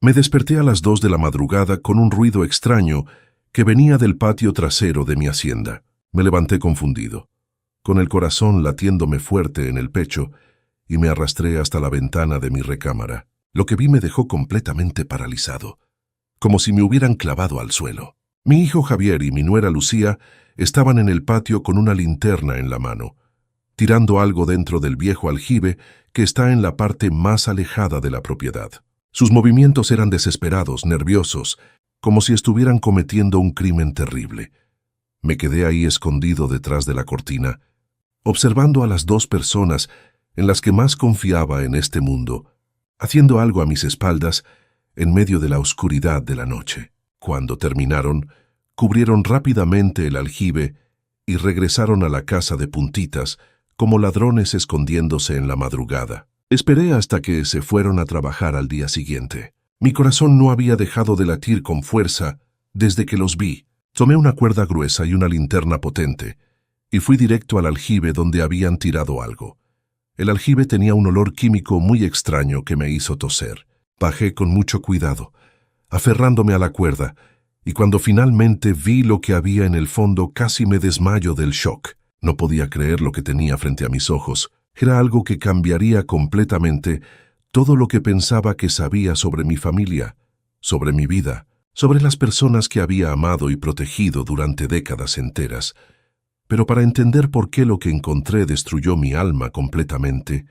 Me desperté a las 2 de la madrugada con un ruido extraño que venía del patio trasero de mi hacienda. Me levanté confundido, con el corazón latiéndome fuerte en el pecho, y me arrastré hasta la ventana de mi recámara. Lo que vi me dejó completamente paralizado, como si me hubieran clavado al suelo. Mi hijo Javier y mi nuera Lucía estaban en el patio con una linterna en la mano, tirando algo dentro del viejo aljibe que está en la parte más alejada de la propiedad. Sus movimientos eran desesperados, nerviosos, como si estuvieran cometiendo un crimen terrible. Me quedé ahí escondido detrás de la cortina, observando a las dos personas en las que más confiaba en este mundo, haciendo algo a mis espaldas en medio de la oscuridad de la noche. Cuando terminaron, cubrieron rápidamente el aljibe y regresaron a la casa de puntitas, como ladrones escondiéndose en la madrugada. Esperé hasta que se fueron a trabajar al día siguiente. Mi corazón no había dejado de latir con fuerza desde que los vi. Tomé una cuerda gruesa y una linterna potente, y fui directo al aljibe donde habían tirado algo. El aljibe tenía un olor químico muy extraño que me hizo toser. Bajé con mucho cuidado, aferrándome a la cuerda, y cuando finalmente vi lo que había en el fondo casi me desmayo del shock. No podía creer lo que tenía frente a mis ojos. Era algo que cambiaría completamente todo lo que pensaba que sabía sobre mi familia, sobre mi vida, sobre las personas que había amado y protegido durante décadas enteras. Pero para entender por qué lo que encontré destruyó mi alma completamente,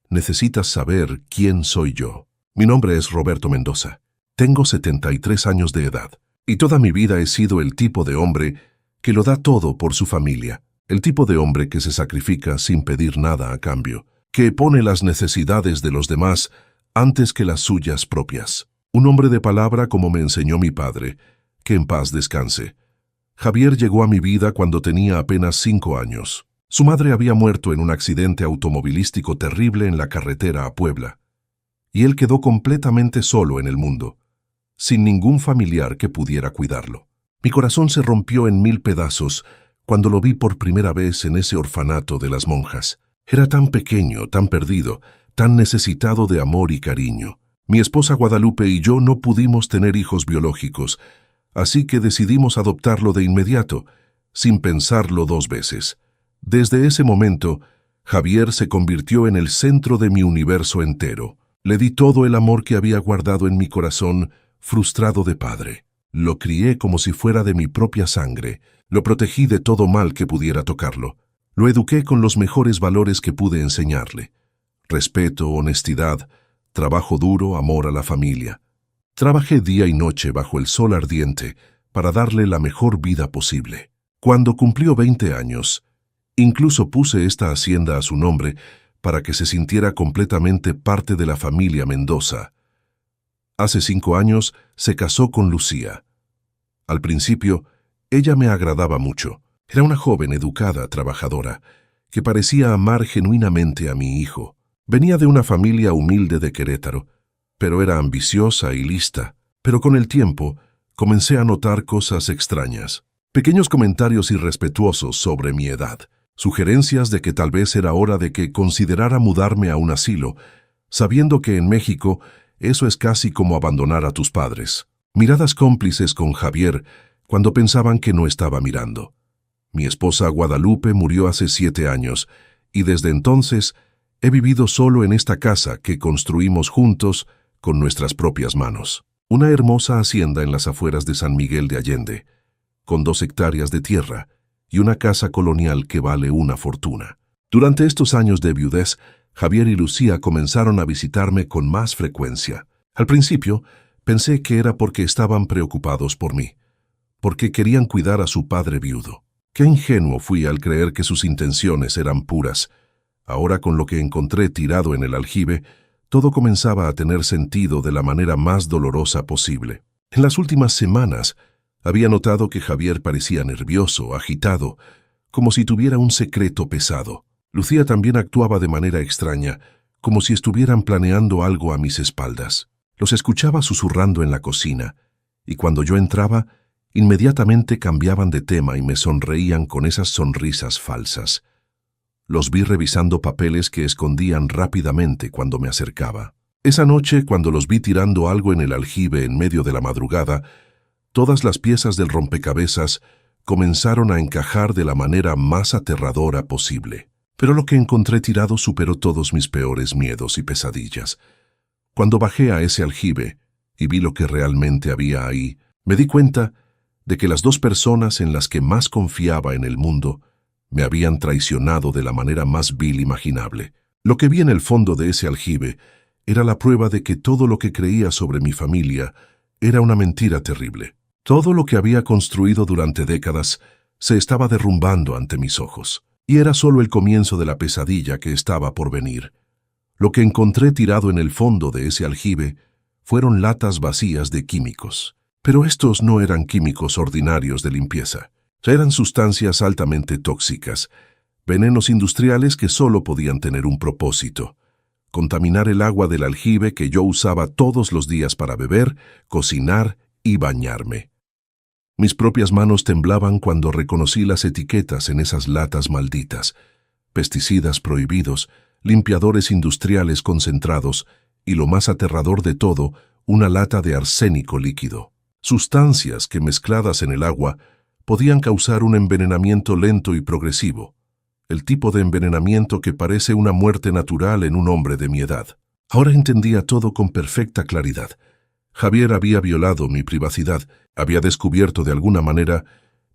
necesitas saber quién soy yo. Mi nombre es Roberto Mendoza. Tengo 73 años de edad, y toda mi vida he sido el tipo de hombre que lo da todo por su familia. El tipo de hombre que se sacrifica sin pedir nada a cambio, que pone las necesidades de los demás antes que las suyas propias. Un hombre de palabra como me enseñó mi padre, que en paz descanse. Javier llegó a mi vida cuando tenía apenas 5 años. Su madre había muerto en un accidente automovilístico terrible en la carretera a Puebla, y él quedó completamente solo en el mundo, sin ningún familiar que pudiera cuidarlo. Mi corazón se rompió en 1000 pedazos cuando lo vi por primera vez en ese orfanato de las monjas. Era tan pequeño, tan perdido, tan necesitado de amor y cariño. Mi esposa Guadalupe y yo no pudimos tener hijos biológicos, así que decidimos adoptarlo de inmediato, sin pensarlo 2 veces. Desde ese momento, Javier se convirtió en el centro de mi universo entero. Le di todo el amor que había guardado en mi corazón, frustrado de padre. Lo crié como si fuera de mi propia sangre. Lo protegí de todo mal que pudiera tocarlo. Lo eduqué con los mejores valores que pude enseñarle: respeto, honestidad, trabajo duro, amor a la familia. Trabajé día y noche bajo el sol ardiente para darle la mejor vida posible. Cuando cumplió 20 años, incluso puse esta hacienda a su nombre para que se sintiera completamente parte de la familia Mendoza. Hace 5 años se casó con Lucía. Al principio, ella me agradaba mucho. Era una joven educada, trabajadora, que parecía amar genuinamente a mi hijo. Venía de una familia humilde de Querétaro, pero era ambiciosa y lista. Pero con el tiempo, comencé a notar cosas extrañas. Pequeños comentarios irrespetuosos sobre mi edad. Sugerencias de que tal vez era hora de que considerara mudarme a un asilo, sabiendo que en México eso es casi como abandonar a tus padres. Miradas cómplices con Javier cuando pensaban que no estaba mirando. Mi esposa Guadalupe murió hace 7 años, y desde entonces he vivido solo en esta casa que construimos juntos con nuestras propias manos. Una hermosa hacienda en las afueras de San Miguel de Allende, con 2 hectáreas de tierra y una casa colonial que vale una fortuna. Durante estos años de viudez, Javier y Lucía comenzaron a visitarme con más frecuencia. Al principio, pensé que era porque estaban preocupados por mí, porque querían cuidar a su padre viudo. Qué ingenuo fui al creer que sus intenciones eran puras. Ahora, con lo que encontré tirado en el aljibe, todo comenzaba a tener sentido de la manera más dolorosa posible. En las últimas semanas, había notado que Javier parecía nervioso, agitado, como si tuviera un secreto pesado. Lucía también actuaba de manera extraña, como si estuvieran planeando algo a mis espaldas. Los escuchaba susurrando en la cocina, y cuando yo entraba, inmediatamente cambiaban de tema y me sonreían con esas sonrisas falsas. Los vi revisando papeles que escondían rápidamente cuando me acercaba. Esa noche, cuando los vi tirando algo en el aljibe en medio de la madrugada, todas las piezas del rompecabezas comenzaron a encajar de la manera más aterradora posible. Pero lo que encontré tirado superó todos mis peores miedos y pesadillas. Cuando bajé a ese aljibe y vi lo que realmente había ahí, me di cuenta de que las dos personas en las que más confiaba en el mundo me habían traicionado de la manera más vil imaginable. Lo que vi en el fondo de ese aljibe era la prueba de que todo lo que creía sobre mi familia era una mentira terrible. Todo lo que había construido durante décadas se estaba derrumbando ante mis ojos, y era solo el comienzo de la pesadilla que estaba por venir. Lo que encontré tirado en el fondo de ese aljibe fueron latas vacías de químicos. Pero estos no eran químicos ordinarios de limpieza. Eran sustancias altamente tóxicas, venenos industriales que solo podían tener un propósito: contaminar el agua del aljibe que yo usaba todos los días para beber, cocinar y bañarme. Mis propias manos temblaban cuando reconocí las etiquetas en esas latas malditas: pesticidas prohibidos, limpiadores industriales concentrados y, lo más aterrador de todo, una lata de arsénico líquido. Sustancias que, mezcladas en el agua, podían causar un envenenamiento lento y progresivo, el tipo de envenenamiento que parece una muerte natural en un hombre de mi edad. Ahora entendía todo con perfecta claridad. Javier había violado mi privacidad, había descubierto de alguna manera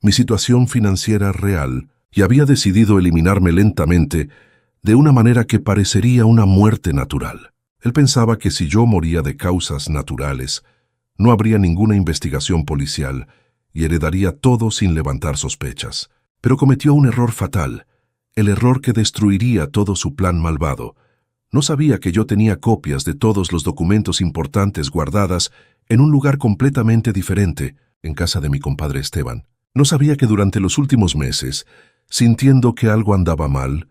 mi situación financiera real y había decidido eliminarme lentamente de una manera que parecería una muerte natural. Él pensaba que si yo moría de causas naturales, no habría ninguna investigación policial y heredaría todo sin levantar sospechas. Pero cometió un error fatal, el error que destruiría todo su plan malvado. No sabía que yo tenía copias de todos los documentos importantes guardadas en un lugar completamente diferente, en casa de mi compadre Esteban. No sabía que durante los últimos meses, sintiendo que algo andaba mal,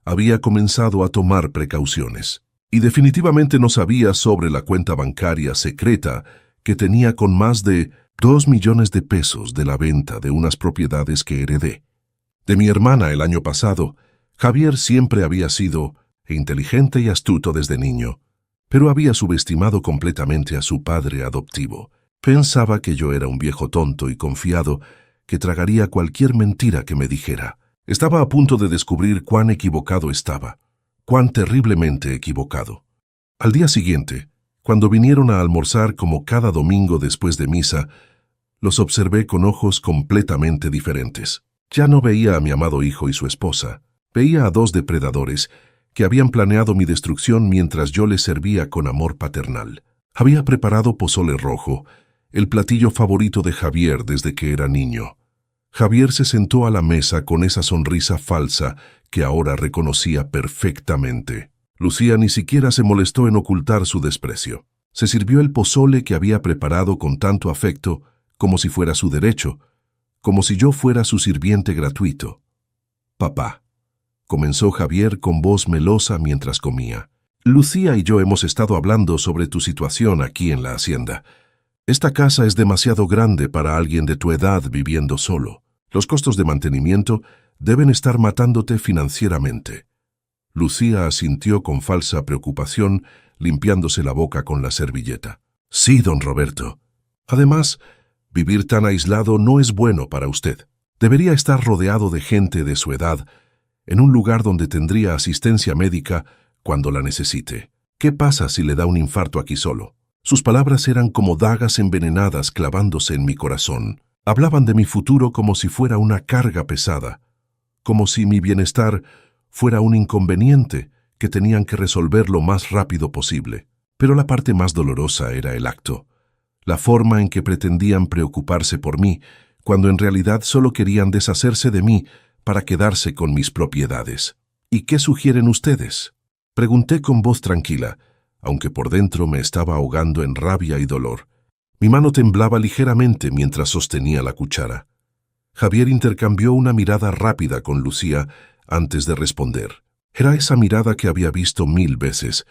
había comenzado a tomar precauciones. Y definitivamente no sabía sobre la cuenta bancaria secreta que tenía con más de 2 millones de pesos de la venta de unas propiedades que heredé. De mi hermana el año pasado, Javier siempre había sido inteligente y astuto desde niño, pero había subestimado completamente a su padre adoptivo. Pensaba que yo era un viejo tonto y confiado que tragaría cualquier mentira que me dijera. Estaba a punto de descubrir cuán equivocado estaba, cuán terriblemente equivocado. Al día siguiente, cuando vinieron a almorzar como cada domingo después de misa, los observé con ojos completamente diferentes. Ya no veía a mi amado hijo y su esposa, veía a dos depredadores que habían planeado mi destrucción mientras yo les servía con amor paternal. Había preparado pozole rojo, el platillo favorito de Javier desde que era niño. Javier se sentó a la mesa con esa sonrisa falsa que ahora reconocía perfectamente. Lucía ni siquiera se molestó en ocultar su desprecio. Se sirvió el pozole que había preparado con tanto afecto, como si fuera su derecho, como si yo fuera su sirviente gratuito. «Papá», comenzó Javier con voz melosa mientras comía, «Lucía y yo hemos estado hablando sobre tu situación aquí en la hacienda. Esta casa es demasiado grande para alguien de tu edad viviendo solo. Los costos de mantenimiento deben estar matándote financieramente». Lucía asintió con falsa preocupación, limpiándose la boca con la servilleta. «Sí, don Roberto. Además, vivir tan aislado no es bueno para usted. Debería estar rodeado de gente de su edad, en un lugar donde tendría asistencia médica cuando la necesite. ¿Qué pasa si le da un infarto aquí solo?». Sus palabras eran como dagas envenenadas clavándose en mi corazón. Hablaban de mi futuro como si fuera una carga pesada, como si mi bienestar fuera un inconveniente que tenían que resolver lo más rápido posible. Pero la parte más dolorosa era el acto, la forma en que pretendían preocuparse por mí, cuando en realidad solo querían deshacerse de mí para quedarse con mis propiedades. «¿Y qué sugieren ustedes?», pregunté con voz tranquila, aunque por dentro me estaba ahogando en rabia y dolor. Mi mano temblaba ligeramente mientras sostenía la cuchara. Javier intercambió una mirada rápida con Lucía antes de responder. Era esa mirada que había visto 1000 veces,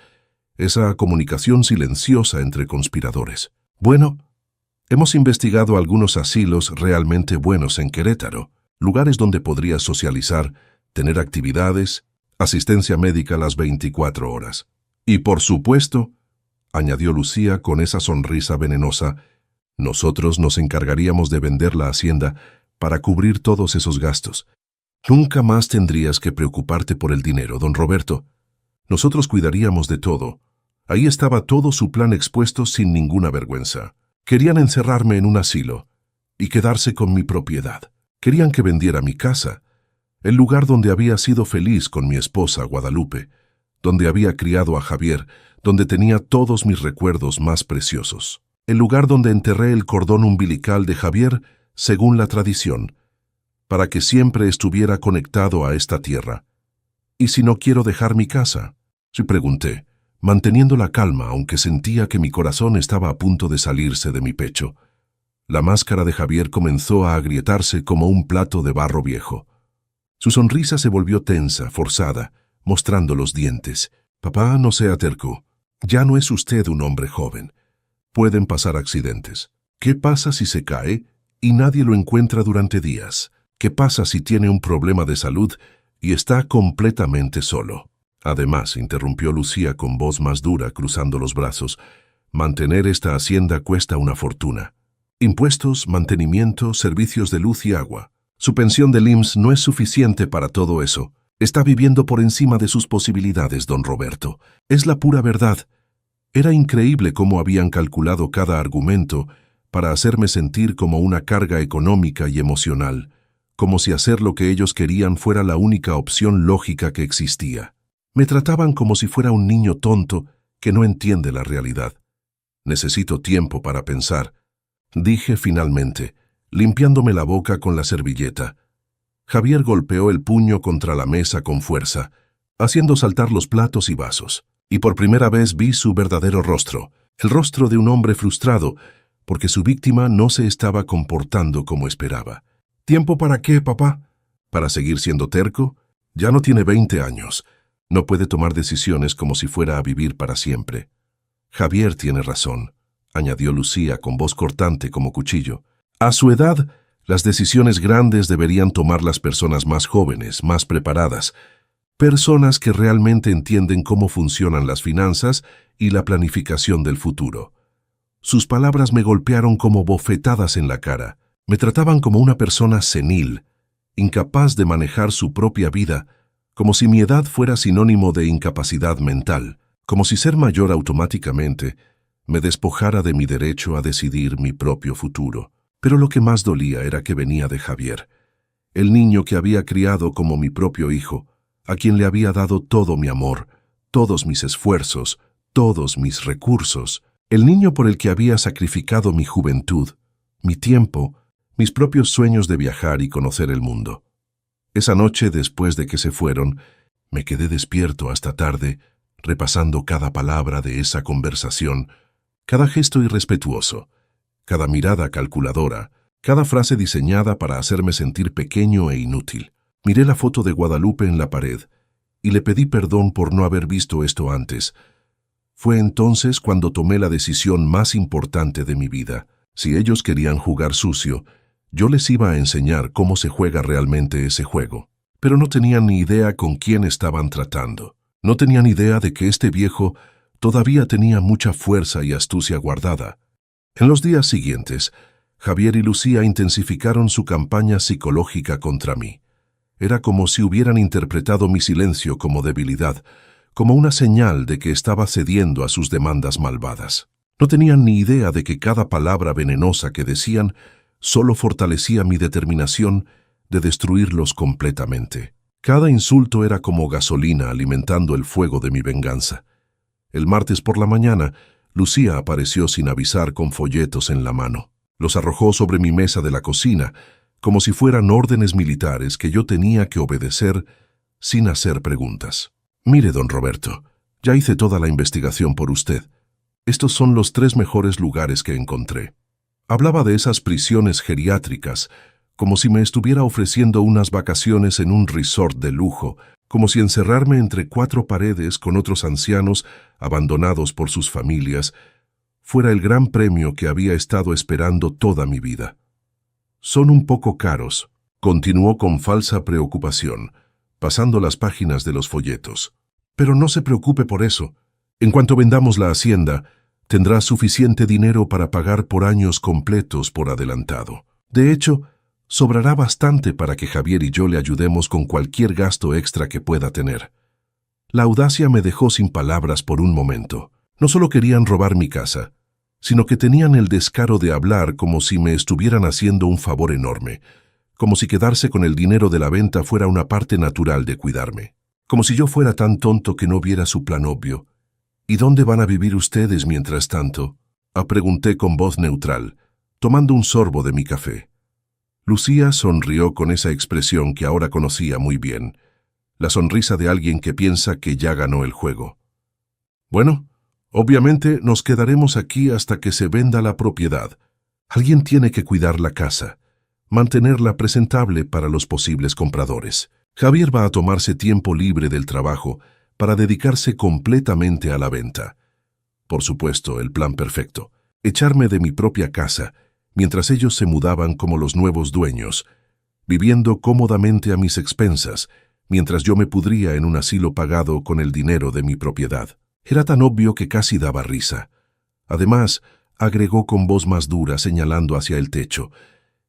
esa comunicación silenciosa entre conspiradores. «Bueno, hemos investigado algunos asilos realmente buenos en Querétaro, lugares donde podrías socializar, tener actividades, asistencia médica las 24 horas. Y por supuesto, añadió Lucía con esa sonrisa venenosa. Nosotros nos encargaríamos de vender la hacienda para cubrir todos esos gastos. Nunca más tendrías que preocuparte por el dinero, don Roberto. Nosotros cuidaríamos de todo. Ahí estaba todo su plan expuesto sin ninguna vergüenza. Querían encerrarme en un asilo y quedarse con mi propiedad. Querían que vendiera mi casa, el lugar donde había sido feliz con mi esposa Guadalupe, donde había criado a Javier, donde tenía todos mis recuerdos más preciosos. El lugar donde enterré el cordón umbilical de Javier, según la tradición, para que siempre estuviera conectado a esta tierra. ¿Y si no quiero dejar mi casa? Sí, pregunté, manteniendo la calma, aunque sentía que mi corazón estaba a punto de salirse de mi pecho. La máscara de Javier comenzó a agrietarse como un plato de barro viejo. Su sonrisa se volvió tensa, forzada, mostrando los dientes. Papá, no sea terco. Ya no es usted un hombre joven. Pueden pasar accidentes. ¿Qué pasa si se cae y nadie lo encuentra durante días? ¿Qué pasa si tiene un problema de salud y está completamente solo? Además, interrumpió Lucía con voz más dura, cruzando los brazos, mantener esta hacienda cuesta una fortuna. Impuestos, mantenimiento, servicios de luz y agua. Su pensión del IMSS no es suficiente para todo eso. Está viviendo por encima de sus posibilidades, don Roberto. Es la pura verdad. Era increíble cómo habían calculado cada argumento para hacerme sentir como una carga económica y emocional, como si hacer lo que ellos querían fuera la única opción lógica que existía. Me trataban como si fuera un niño tonto que no entiende la realidad. Necesito tiempo para pensar, dije finalmente, limpiándome la boca con la servilleta. Javier golpeó el puño contra la mesa con fuerza, haciendo saltar los platos y vasos, y por primera vez vi su verdadero rostro, el rostro de un hombre frustrado, porque su víctima no se estaba comportando como esperaba. ¿Tiempo para qué, papá? ¿Para seguir siendo terco? Ya no tiene 20 años. No puede tomar decisiones como si fuera a vivir para siempre. Javier tiene razón, añadió Lucía con voz cortante como cuchillo. A su edad, las decisiones grandes deberían tomar las personas más jóvenes, más preparadas, personas que realmente entienden cómo funcionan las finanzas y la planificación del futuro. Sus palabras me golpearon como bofetadas en la cara. Me trataban como una persona senil, incapaz de manejar su propia vida, como si mi edad fuera sinónimo de incapacidad mental, como si ser mayor automáticamente me despojara de mi derecho a decidir mi propio futuro. Pero lo que más dolía era que venía de Javier, el niño que había criado como mi propio hijo, a quien le había dado todo mi amor, todos mis esfuerzos, todos mis recursos, el niño por el que había sacrificado mi juventud, mi tiempo, mis propios sueños de viajar y conocer el mundo. Esa noche, después de que se fueron, me quedé despierto hasta tarde, repasando cada palabra de esa conversación, cada gesto irrespetuoso, cada mirada calculadora, cada frase diseñada para hacerme sentir pequeño e inútil. Miré la foto de Guadalupe en la pared y le pedí perdón por no haber visto esto antes. Fue entonces cuando tomé la decisión más importante de mi vida. Si ellos querían jugar sucio, yo les iba a enseñar cómo se juega realmente ese juego. Pero no tenían ni idea con quién estaban tratando. No tenían idea de que este viejo todavía tenía mucha fuerza y astucia guardada. En los días siguientes, Javier y Lucía intensificaron su campaña psicológica contra mí. Era como si hubieran interpretado mi silencio como debilidad, como una señal de que estaba cediendo a sus demandas malvadas. No tenían ni idea de que cada palabra venenosa que decían solo fortalecía mi determinación de destruirlos completamente. Cada insulto era como gasolina alimentando el fuego de mi venganza. El martes por la mañana, Lucía apareció sin avisar con folletos en la mano. Los arrojó sobre mi mesa de la cocina, como si fueran órdenes militares que yo tenía que obedecer sin hacer preguntas. Mire, don Roberto, ya hice toda la investigación por usted. Estos son los 3 mejores lugares que encontré. Hablaba de esas prisiones geriátricas, como si me estuviera ofreciendo unas vacaciones en un resort de lujo, como si encerrarme entre 4 paredes con otros ancianos abandonados por sus familias fuera el gran premio que había estado esperando toda mi vida. Son un poco caros, continuó con falsa preocupación, pasando las páginas de los folletos. Pero no se preocupe por eso. En cuanto vendamos la hacienda, Tendrá suficiente dinero para pagar por años completos por adelantado. De hecho, sobrará bastante para que Javier y yo le ayudemos con cualquier gasto extra que pueda tener. La audacia me dejó sin palabras por un momento. No solo querían robar mi casa, sino que tenían el descaro de hablar como si me estuvieran haciendo un favor enorme, como si quedarse con el dinero de la venta fuera una parte natural de cuidarme, como si yo fuera tan tonto que no viera su plan obvio. ¿Y dónde van a vivir ustedes mientras tanto?, pregunté con voz neutral, tomando un sorbo de mi café. Lucía sonrió con esa expresión que ahora conocía muy bien, la sonrisa de alguien que piensa que ya ganó el juego. Bueno, obviamente nos quedaremos aquí hasta que se venda la propiedad. Alguien tiene que cuidar la casa, mantenerla presentable para los posibles compradores. Javier va a tomarse tiempo libre del trabajo para dedicarse completamente a la venta. Por supuesto, el plan perfecto: echarme de mi propia casa, mientras ellos se mudaban como los nuevos dueños, viviendo cómodamente a mis expensas, mientras yo me pudría en un asilo pagado con el dinero de mi propiedad. Era tan obvio que casi daba risa. Además, agregó con voz más dura, señalando hacia el techo: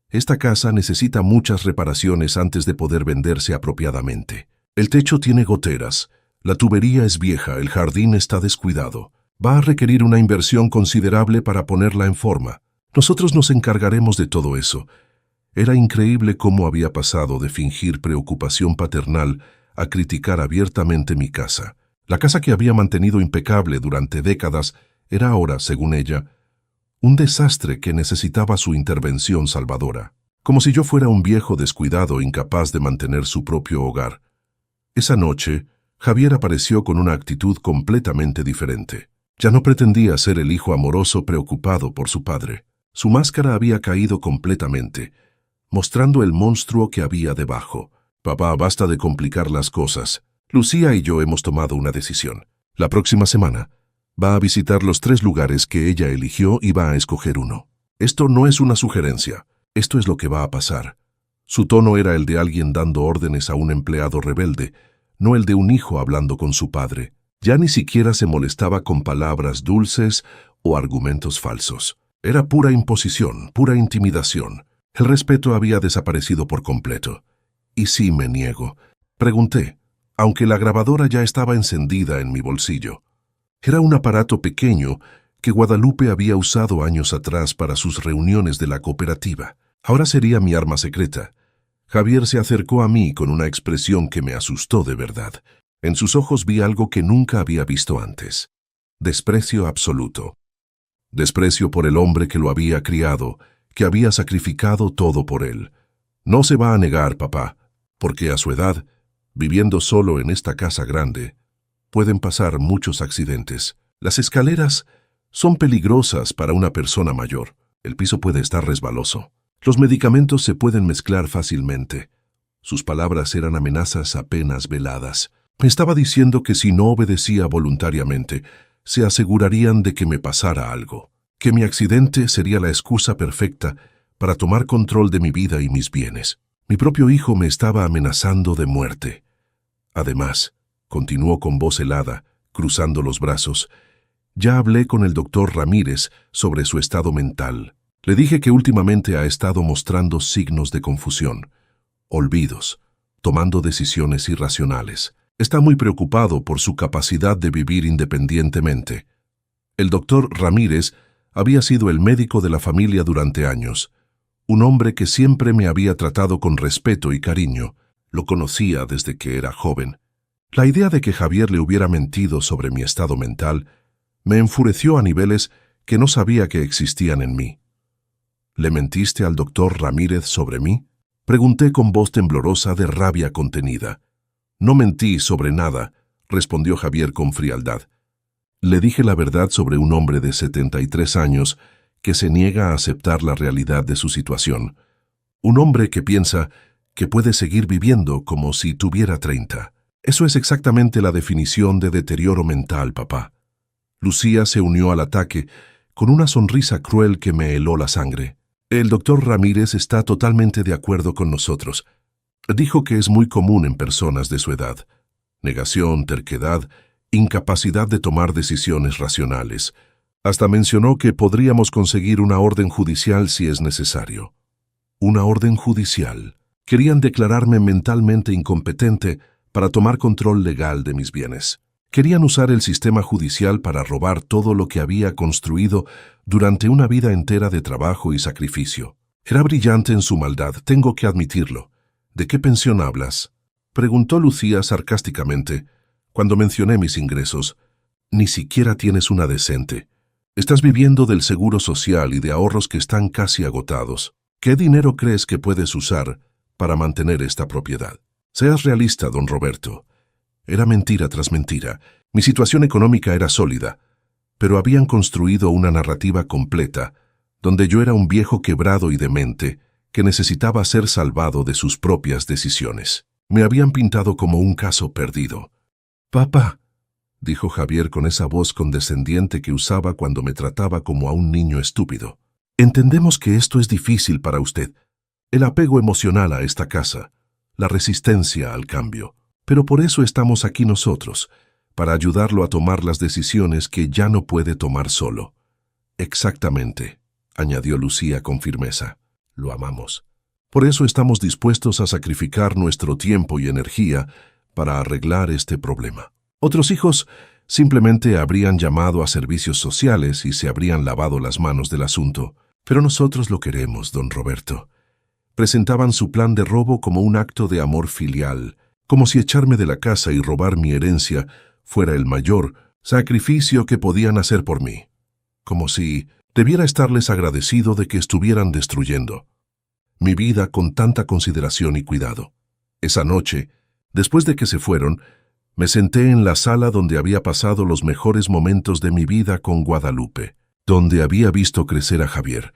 esta casa necesita muchas reparaciones antes de poder venderse apropiadamente. El techo tiene goteras, la tubería es vieja, el jardín está descuidado. Va a requerir una inversión considerable para ponerla en forma. Nosotros nos encargaremos de todo eso. Era increíble cómo había pasado de fingir preocupación paternal a criticar abiertamente mi casa. La casa que había mantenido impecable durante décadas era ahora, según ella, un desastre que necesitaba su intervención salvadora. Como si yo fuera un viejo descuidado incapaz de mantener su propio hogar. Esa noche, Javier apareció con una actitud completamente diferente. Ya no pretendía ser el hijo amoroso preocupado por su padre. Su máscara había caído completamente, mostrando el monstruo que había debajo. Papá, basta de complicar las cosas. Lucía y yo hemos tomado una decisión. La próxima semana va a visitar los 3 lugares que ella eligió y va a escoger uno. Esto no es una sugerencia. Esto es lo que va a pasar. Su tono era el de alguien dando órdenes a un empleado rebelde, no el de un hijo hablando con su padre. Ya ni siquiera se molestaba con palabras dulces o argumentos falsos. Era pura imposición, pura intimidación. El respeto había desaparecido por completo. ¿Y si me niego?, pregunté, aunque la grabadora ya estaba encendida en mi bolsillo. Era un aparato pequeño que Guadalupe había usado años atrás para sus reuniones de la cooperativa. Ahora sería mi arma secreta. Javier se acercó a mí con una expresión que me asustó de verdad. En sus ojos vi algo que nunca había visto antes: desprecio absoluto. Desprecio por el hombre que lo había criado, que había sacrificado todo por él. No se va a negar, papá, porque a su edad, viviendo solo en esta casa grande, pueden pasar muchos accidentes. Las escaleras son peligrosas para una persona mayor. El piso puede estar resbaloso. Los medicamentos se pueden mezclar fácilmente. Sus palabras eran amenazas apenas veladas. Me estaba diciendo que si no obedecía voluntariamente, se asegurarían de que me pasara algo, que mi accidente sería la excusa perfecta para tomar control de mi vida y mis bienes. Mi propio hijo me estaba amenazando de muerte. Además, continuó con voz helada, cruzando los brazos, ya hablé con el doctor Ramírez sobre su estado mental. Le dije que últimamente ha estado mostrando signos de confusión, olvidos, tomando decisiones irracionales. Está muy preocupado por su capacidad de vivir independientemente. El doctor Ramírez había sido el médico de la familia durante años, un hombre que siempre me había tratado con respeto y cariño. Lo conocía desde que era joven. La idea de que Javier le hubiera mentido sobre mi estado mental me enfureció a niveles que no sabía que existían en mí. ¿Le mentiste al doctor Ramírez sobre mí?, pregunté con voz temblorosa de rabia contenida. No mentí sobre nada, respondió Javier con frialdad. Le dije la verdad sobre un hombre de 73 años que se niega a aceptar la realidad de su situación. Un hombre que piensa que puede seguir viviendo como si tuviera 30. Eso es exactamente la definición de deterioro mental, papá. Lucía se unió al ataque con una sonrisa cruel que me heló la sangre. El doctor Ramírez está totalmente de acuerdo con nosotros. Dijo que es muy común en personas de su edad. Negación, terquedad, incapacidad de tomar decisiones racionales. Hasta mencionó que podríamos conseguir una orden judicial si es necesario. Una orden judicial. Querían declararme mentalmente incompetente para tomar control legal de mis bienes. Querían usar el sistema judicial para robar todo lo que había construido durante una vida entera de trabajo y sacrificio. Era brillante en su maldad, tengo que admitirlo. ¿De qué pensión hablas?, preguntó Lucía sarcásticamente cuando mencioné mis ingresos. Ni siquiera tienes una decente. Estás viviendo del seguro social y de ahorros que están casi agotados. ¿Qué dinero crees que puedes usar para mantener esta propiedad? Seas realista, don Roberto. Era mentira tras mentira. Mi situación económica era sólida, pero habían construido una narrativa completa, donde yo era un viejo quebrado y demente que necesitaba ser salvado de sus propias decisiones. Me habían pintado como un caso perdido. «Papá», dijo Javier con esa voz condescendiente que usaba cuando me trataba como a un niño estúpido. «Entendemos que esto es difícil para usted, el apego emocional a esta casa, la resistencia al cambio. Pero por eso estamos aquí nosotros, para ayudarlo a tomar las decisiones que ya no puede tomar solo». «Exactamente», añadió Lucía con firmeza. «Lo amamos. Por eso estamos dispuestos a sacrificar nuestro tiempo y energía para arreglar este problema». Otros hijos simplemente habrían llamado a servicios sociales y se habrían lavado las manos del asunto. «Pero nosotros lo queremos, don Roberto». Presentaban su plan de robo como un acto de amor filial, como si echarme de la casa y robar mi herencia fuera el mayor sacrificio que podían hacer por mí. Como si debiera estarles agradecido de que estuvieran destruyendo mi vida con tanta consideración y cuidado. Esa noche, después de que se fueron, me senté en la sala donde había pasado los mejores momentos de mi vida con Guadalupe, donde había visto crecer a Javier,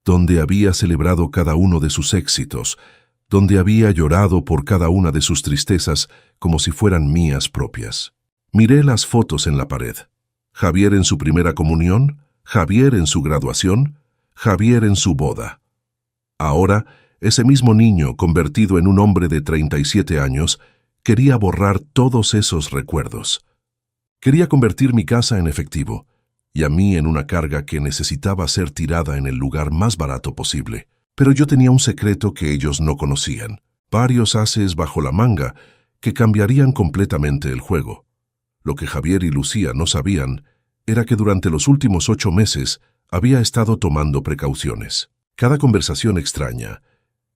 donde había celebrado cada uno de sus éxitos, donde había llorado por cada una de sus tristezas como si fueran mías propias. Miré las fotos en la pared. Javier en su primera comunión, Javier en su graduación, Javier en su boda. Ahora, ese mismo niño, convertido en un hombre de 37 años, quería borrar todos esos recuerdos. Quería convertir mi casa en efectivo, y a mí en una carga que necesitaba ser tirada en el lugar más barato posible. Pero yo tenía un secreto que ellos no conocían, varios ases bajo la manga que cambiarían completamente el juego. Lo que Javier y Lucía no sabían era que durante los últimos 8 meses había estado tomando precauciones. Cada conversación extraña,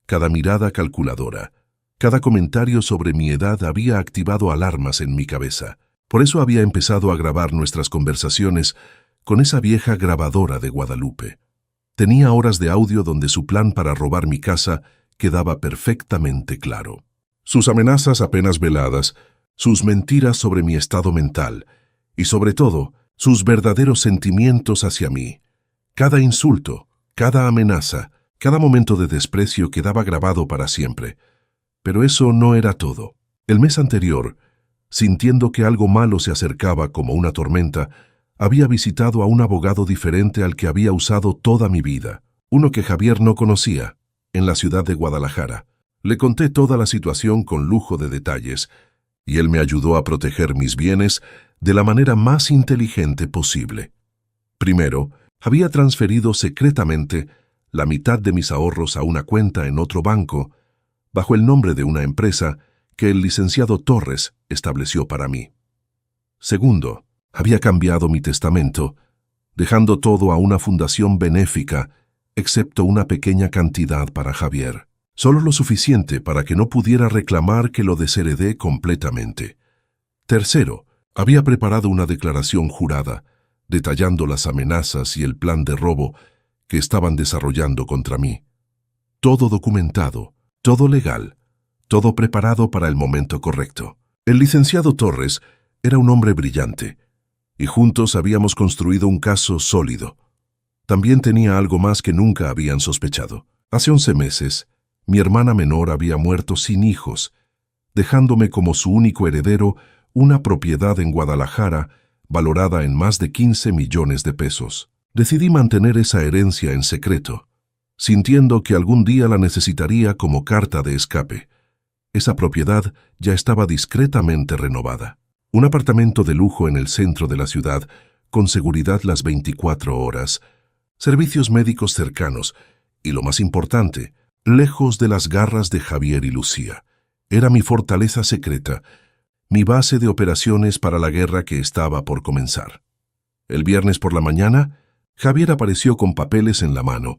cada mirada calculadora, cada comentario sobre mi edad había activado alarmas en mi cabeza. Por eso había empezado a grabar nuestras conversaciones con esa vieja grabadora de Guadalupe. Tenía horas de audio donde su plan para robar mi casa quedaba perfectamente claro. Sus amenazas apenas veladas, sus mentiras sobre mi estado mental y, sobre todo, sus verdaderos sentimientos hacia mí. Cada insulto, cada amenaza, cada momento de desprecio quedaba grabado para siempre. Pero eso no era todo. El mes anterior, sintiendo que algo malo se acercaba como una tormenta, había visitado a un abogado diferente al que había usado toda mi vida, uno que Javier no conocía, en la ciudad de Guadalajara. Le conté toda la situación con lujo de detalles, y él me ayudó a proteger mis bienes de la manera más inteligente posible. Primero, había transferido secretamente la mitad de mis ahorros a una cuenta en otro banco, bajo el nombre de una empresa que el licenciado Torres estableció para mí. Segundo, había cambiado mi testamento, dejando todo a una fundación benéfica, excepto una pequeña cantidad para Javier. Solo lo suficiente para que no pudiera reclamar que lo desheredé completamente. Tercero, había preparado una declaración jurada, detallando las amenazas y el plan de robo que estaban desarrollando contra mí. Todo documentado, todo legal, todo preparado para el momento correcto. El licenciado Torres era un hombre brillante, y juntos habíamos construido un caso sólido. También tenía algo más que nunca habían sospechado. Hace 11 meses, mi hermana menor había muerto sin hijos, dejándome como su único heredero una propiedad en Guadalajara valorada en más de 15 millones de pesos. Decidí mantener esa herencia en secreto, sintiendo que algún día la necesitaría como carta de escape. Esa propiedad ya estaba discretamente renovada. Un apartamento de lujo en el centro de la ciudad, con seguridad las 24 horas, servicios médicos cercanos y, lo más importante, lejos de las garras de Javier y Lucía. Era mi fortaleza secreta, mi base de operaciones para la guerra que estaba por comenzar. El viernes por la mañana, Javier apareció con papeles en la mano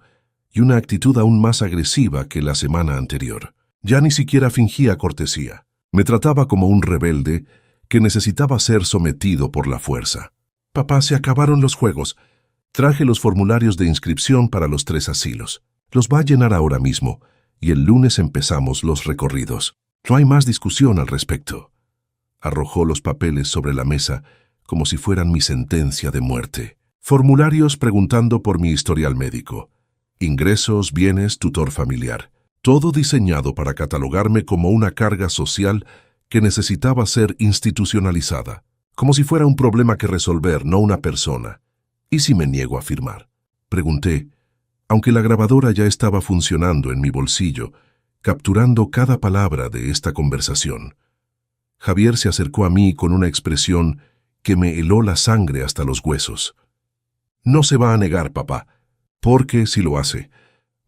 y una actitud aún más agresiva que la semana anterior. Ya ni siquiera fingía cortesía. Me trataba como un rebelde que necesitaba ser sometido por la fuerza. «Papá, se acabaron los juegos. Traje los formularios de inscripción para los 3 asilos. Los va a llenar ahora mismo y el lunes empezamos los recorridos. No hay más discusión al respecto». Arrojó los papeles sobre la mesa como si fueran mi sentencia de muerte. Formularios preguntando por mi historial médico. Ingresos, bienes, tutor familiar. Todo diseñado para catalogarme como una carga social que necesitaba ser institucionalizada. Como si fuera un problema que resolver, no una persona. ¿Y si me niego a firmar?, pregunté, aunque la grabadora ya estaba funcionando en mi bolsillo, capturando cada palabra de esta conversación. Javier se acercó a mí con una expresión que me heló la sangre hasta los huesos. «No se va a negar, papá, porque si lo hace,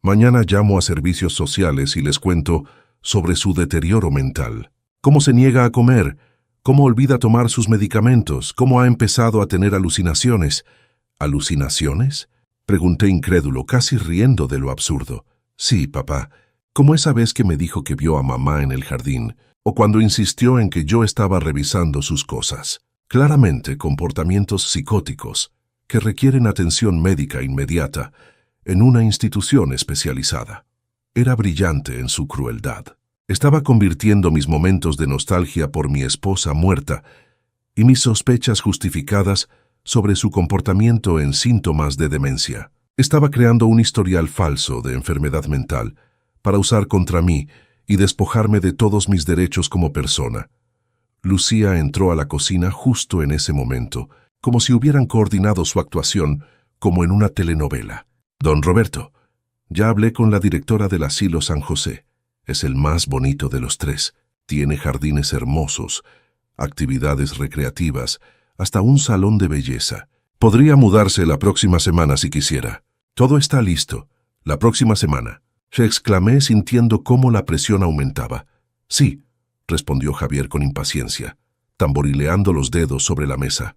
mañana llamo a servicios sociales y les cuento sobre su deterioro mental. Cómo se niega a comer, cómo olvida tomar sus medicamentos, cómo ha empezado a tener alucinaciones». «¿Alucinaciones?», pregunté incrédulo, casi riendo de lo absurdo. «Sí, papá, como esa vez que me dijo que vio a mamá en el jardín, o cuando insistió en que yo estaba revisando sus cosas. Claramente comportamientos psicóticos que requieren atención médica inmediata en una institución especializada». Era brillante en su crueldad. Estaba convirtiendo mis momentos de nostalgia por mi esposa muerta y mis sospechas justificadas sobre su comportamiento en síntomas de demencia. Estaba creando un historial falso de enfermedad mental para usar contra mí y despojarme de todos mis derechos como persona. Lucía entró a la cocina justo en ese momento, como si hubieran coordinado su actuación como en una telenovela. «Don Roberto, ya hablé con la directora del asilo San José. Es el más bonito de los 3. Tiene jardines hermosos, actividades recreativas, hasta un salón de belleza. Podría mudarse la próxima semana si quisiera. Todo está listo. La próxima semana», se exclamé sintiendo cómo la presión aumentaba. «Sí», respondió Javier con impaciencia, tamborileando los dedos sobre la mesa.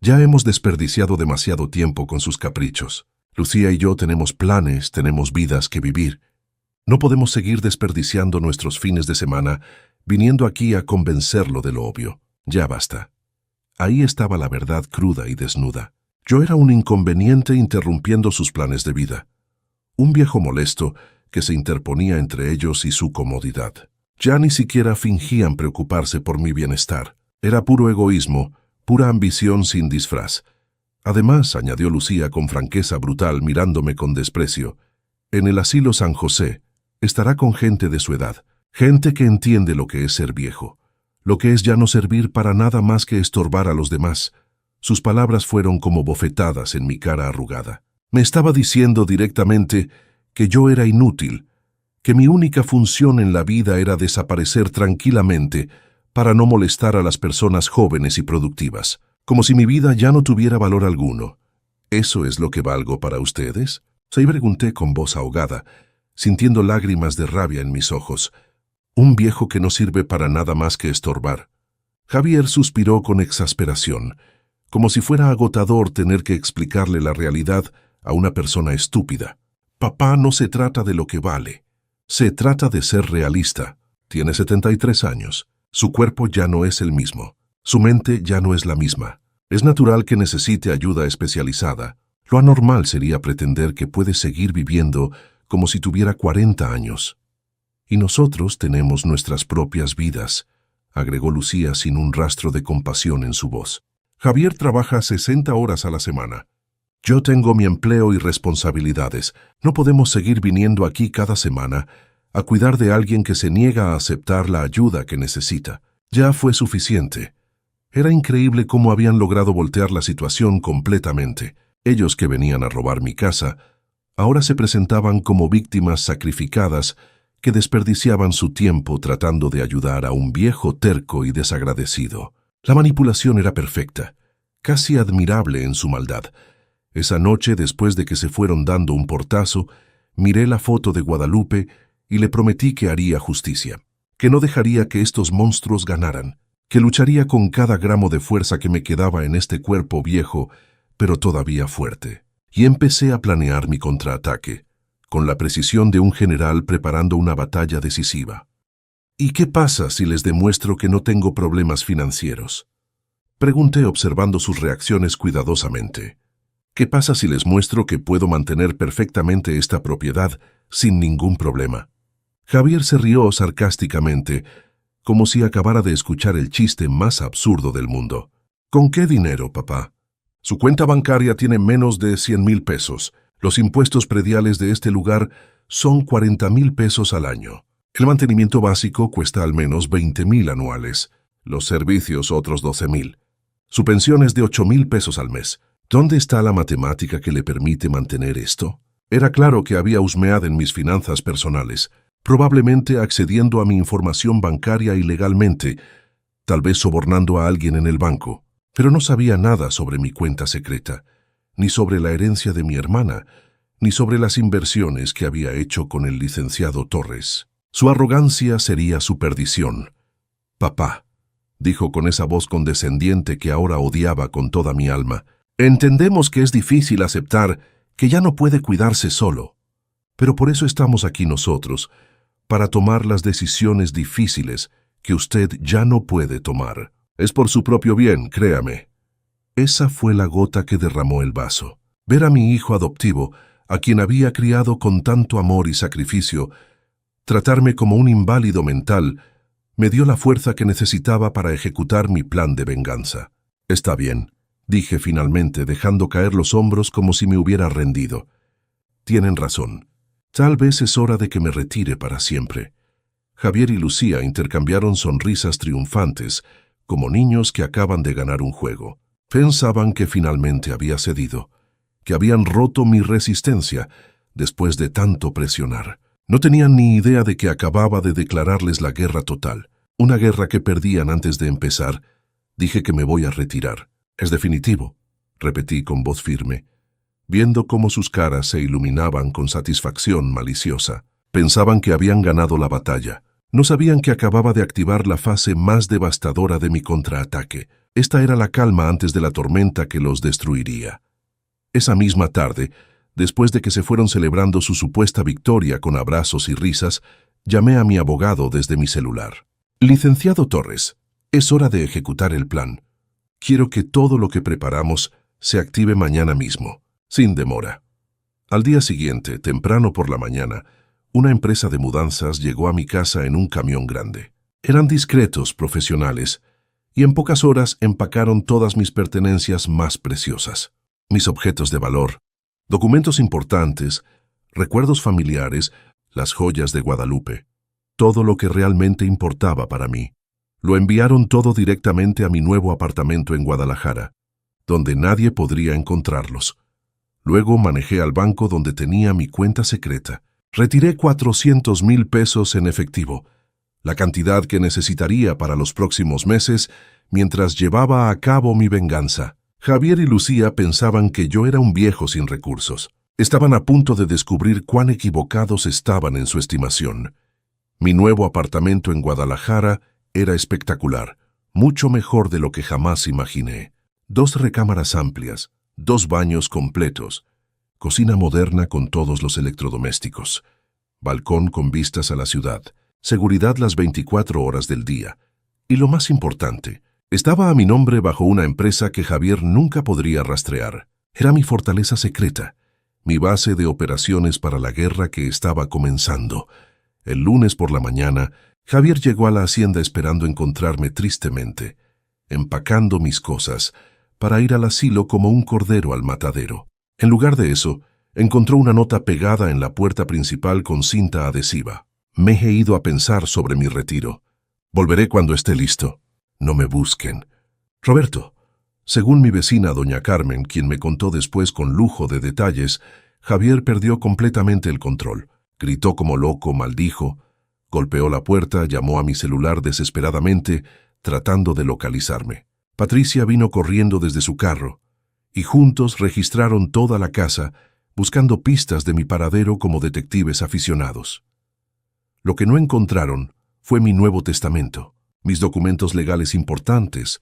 «Ya hemos desperdiciado demasiado tiempo con sus caprichos. Lucía y yo tenemos planes, tenemos vidas que vivir. No podemos seguir desperdiciando nuestros fines de semana viniendo aquí a convencerlo de lo obvio. Ya basta». Ahí estaba la verdad cruda y desnuda. Yo era un inconveniente interrumpiendo sus planes de vida. Un viejo molesto que se interponía entre ellos y su comodidad. Ya ni siquiera fingían preocuparse por mi bienestar. Era puro egoísmo, pura ambición sin disfraz. Además, añadió Lucía con franqueza brutal mirándome con desprecio, en el asilo San José estará con gente de su edad, gente que entiende lo que es ser viejo, lo que es ya no servir para nada más que estorbar a los demás. Sus palabras fueron como bofetadas en mi cara arrugada. Me estaba diciendo directamente que yo era inútil, que mi única función en la vida era desaparecer tranquilamente para no molestar a las personas jóvenes y productivas, como si mi vida ya no tuviera valor alguno. ¿Eso es lo que valgo para ustedes?, se pregunté con voz ahogada, sintiendo lágrimas de rabia en mis ojos. Un viejo que no sirve para nada más que estorbar. Javier suspiró con exasperación, como si fuera agotador tener que explicarle la realidad a una persona estúpida. «Papá, no se trata de lo que vale. Se trata de ser realista. Tiene 73 años. Su cuerpo ya no es el mismo. Su mente ya no es la misma. Es natural que necesite ayuda especializada. Lo anormal sería pretender que puede seguir viviendo como si tuviera 40 años. Y nosotros tenemos nuestras propias vidas», agregó Lucía sin un rastro de compasión en su voz. «Javier trabaja 60 horas a la semana. Yo tengo mi empleo y responsabilidades. No podemos seguir viniendo aquí cada semana a cuidar de alguien que se niega a aceptar la ayuda que necesita. Ya fue suficiente». Era increíble cómo habían logrado voltear la situación completamente. Ellos que venían a robar mi casa, ahora se presentaban como víctimas sacrificadas que desperdiciaban su tiempo tratando de ayudar a un viejo terco y desagradecido. La manipulación era perfecta. casi admirable en su maldad. Esa noche, después de que se fueron dando un portazo, miré la foto de Guadalupe y le prometí que haría justicia, que no dejaría que estos monstruos ganaran, que lucharía con cada gramo de fuerza que me quedaba en este cuerpo viejo, pero todavía fuerte. Y empecé a planear mi contraataque, con la precisión de un general preparando una batalla decisiva. ¿Y qué pasa si les demuestro que no tengo problemas financieros? Pregunté observando sus reacciones cuidadosamente. ¿Qué pasa si les muestro que puedo mantener perfectamente esta propiedad sin ningún problema? Javier se rió sarcásticamente, como si acabara de escuchar el chiste más absurdo del mundo. ¿Con qué dinero, papá? Su cuenta bancaria tiene menos de 100,000 pesos. Los impuestos prediales de este lugar son 40,000 pesos al año. El mantenimiento básico cuesta al menos 20,000 anuales. Los servicios otros 12,000. Su pensión es de 8,000 pesos al mes. ¿Dónde está la matemática que le permite mantener esto? Era claro que había husmeado en mis finanzas personales, probablemente accediendo a mi información bancaria ilegalmente, tal vez sobornando a alguien en el banco, pero no sabía nada sobre mi cuenta secreta, ni sobre la herencia de mi hermana, ni sobre las inversiones que había hecho con el licenciado Torres. Su arrogancia sería su perdición. Papá, dijo con esa voz condescendiente que ahora odiaba con toda mi alma, entendemos que es difícil aceptar que ya no puede cuidarse solo, pero por eso estamos aquí nosotros, para tomar las decisiones difíciles que usted ya no puede tomar. Es por su propio bien, créame. Esa fue la gota que derramó el vaso. Ver a mi hijo adoptivo, a quien había criado con tanto amor y sacrificio, tratarme como un inválido mental, me dio la fuerza que necesitaba para ejecutar mi plan de venganza. Está bien, dije finalmente, dejando caer los hombros como si me hubiera rendido. Tienen razón. Tal vez es hora de que me retire para siempre. Javier y Lucía intercambiaron sonrisas triunfantes, como niños que acaban de ganar un juego. Pensaban que finalmente había cedido, que habían roto mi resistencia después de tanto presionar. No tenían ni idea de que acababa de declararles la guerra total, una guerra que perdían antes de empezar. Dije que me voy a retirar. Es definitivo, repetí con voz firme, viendo cómo sus caras se iluminaban con satisfacción maliciosa. Pensaban que habían ganado la batalla. No sabían que acababa de activar la fase más devastadora de mi contraataque. Esta era la calma antes de la tormenta que los destruiría. Esa misma tarde, después de que se fueron celebrando su supuesta victoria con abrazos y risas, llamé a mi abogado desde mi celular. Licenciado Torres, es hora de ejecutar el plan. Quiero que todo lo que preparamos se active mañana mismo, sin demora. Al día siguiente, temprano por la mañana, una empresa de mudanzas llegó a mi casa en un camión grande. Eran discretos, profesionales, y en pocas horas empacaron todas mis pertenencias más preciosas. Mis objetos de valor, documentos importantes, recuerdos familiares, las joyas de Guadalupe, todo lo que realmente importaba para mí. Lo enviaron todo directamente a mi nuevo apartamento en Guadalajara, donde nadie podría encontrarlos. Luego manejé al banco donde tenía mi cuenta secreta. Retiré 400,000 pesos en efectivo, la cantidad que necesitaría para los próximos meses mientras llevaba a cabo mi venganza. Javier y Lucía pensaban que yo era un viejo sin recursos. Estaban a punto de descubrir cuán equivocados estaban en su estimación. Mi nuevo apartamento en Guadalajara era espectacular, mucho mejor de lo que jamás imaginé. 2 recámaras amplias, 2 baños completos, cocina moderna con todos los electrodomésticos, balcón con vistas a la ciudad, seguridad las 24 horas del día. Y lo más importante, estaba a mi nombre bajo una empresa que Javier nunca podría rastrear. Era mi fortaleza secreta, mi base de operaciones para la guerra que estaba comenzando. El lunes por la mañana, Javier llegó a la hacienda esperando encontrarme tristemente, empacando mis cosas, para ir al asilo como un cordero al matadero. En lugar de eso, encontró una nota pegada en la puerta principal con cinta adhesiva. Me he ido a pensar sobre mi retiro. Volveré cuando esté listo. No me busquen. Roberto, según mi vecina doña Carmen, quien me contó después con lujo de detalles, Javier perdió completamente el control. Gritó como loco, maldijo, golpeó la puerta, llamó a mi celular desesperadamente, tratando de localizarme. Patricia vino corriendo desde su carro, y juntos registraron toda la casa, buscando pistas de mi paradero como detectives aficionados. Lo que no encontraron fue mi Nuevo Testamento, mis documentos legales importantes,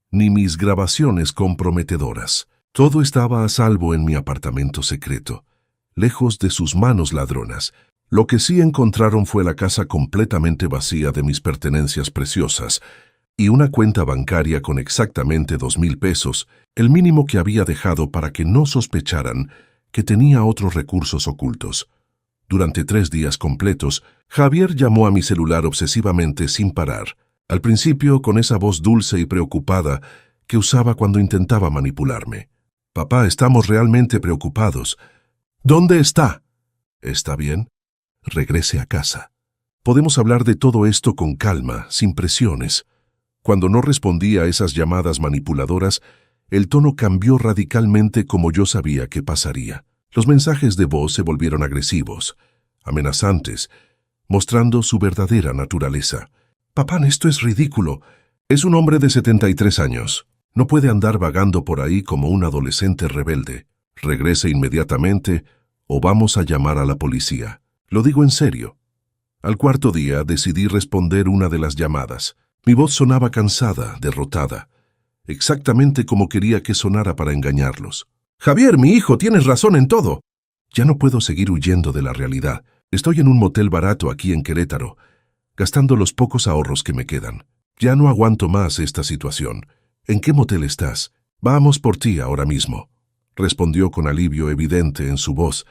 ni mis grabaciones comprometedoras. Todo estaba a salvo en mi apartamento secreto, lejos de sus manos ladronas. Lo que sí encontraron fue la casa completamente vacía de mis pertenencias preciosas y una cuenta bancaria con exactamente 2,000 pesos, el mínimo que había dejado para que no sospecharan que tenía otros recursos ocultos. Durante 3 días completos, Javier llamó a mi celular obsesivamente sin parar, al principio con esa voz dulce y preocupada que usaba cuando intentaba manipularme. «Papá, estamos realmente preocupados. ¿Dónde está?» «¿Está bien? Regrese a casa. Podemos hablar de todo esto con calma, sin presiones». Cuando no respondía a esas llamadas manipuladoras, el tono cambió radicalmente como yo sabía que pasaría. Los mensajes de voz se volvieron agresivos, amenazantes, mostrando su verdadera naturaleza. «Papá, esto es ridículo. Es un hombre de 73 años. No puede andar vagando por ahí como un adolescente rebelde. Regrese inmediatamente o vamos a llamar a la policía. Lo digo en serio». Al cuarto día decidí responder una de las llamadas. Mi voz sonaba cansada, derrotada, exactamente como quería que sonara para engañarlos. «Javier, mi hijo, tienes razón en todo. Ya no puedo seguir huyendo de la realidad. Estoy en un motel barato aquí en Querétaro, gastando los pocos ahorros que me quedan. Ya no aguanto más esta situación. ¿En qué motel estás? Vamos por ti ahora mismo», respondió con alivio evidente en su voz,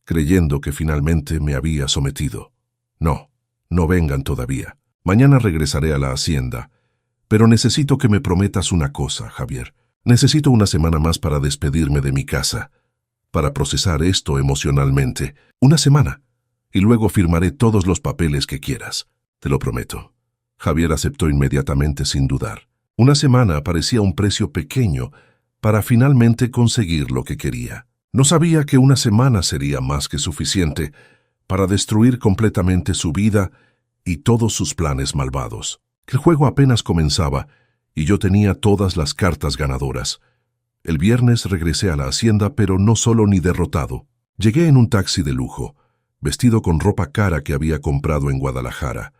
creyendo que finalmente me había sometido. «No, no vengan todavía. Mañana regresaré a la hacienda. Pero necesito que me prometas una cosa, Javier. Necesito una semana más para despedirme de mi casa, para procesar esto emocionalmente. Una semana. Y luego firmaré todos los papeles que quieras. Te lo prometo». Javier aceptó inmediatamente sin dudar. Una semana parecía un precio pequeño para finalmente conseguir lo que quería. No sabía que una semana sería más que suficiente para destruir completamente su vida y todos sus planes malvados. El juego apenas comenzaba y yo tenía todas las cartas ganadoras. El viernes regresé a la hacienda, pero no solo ni derrotado. Llegué en un taxi de lujo, vestido con ropa cara que había comprado en Guadalajara,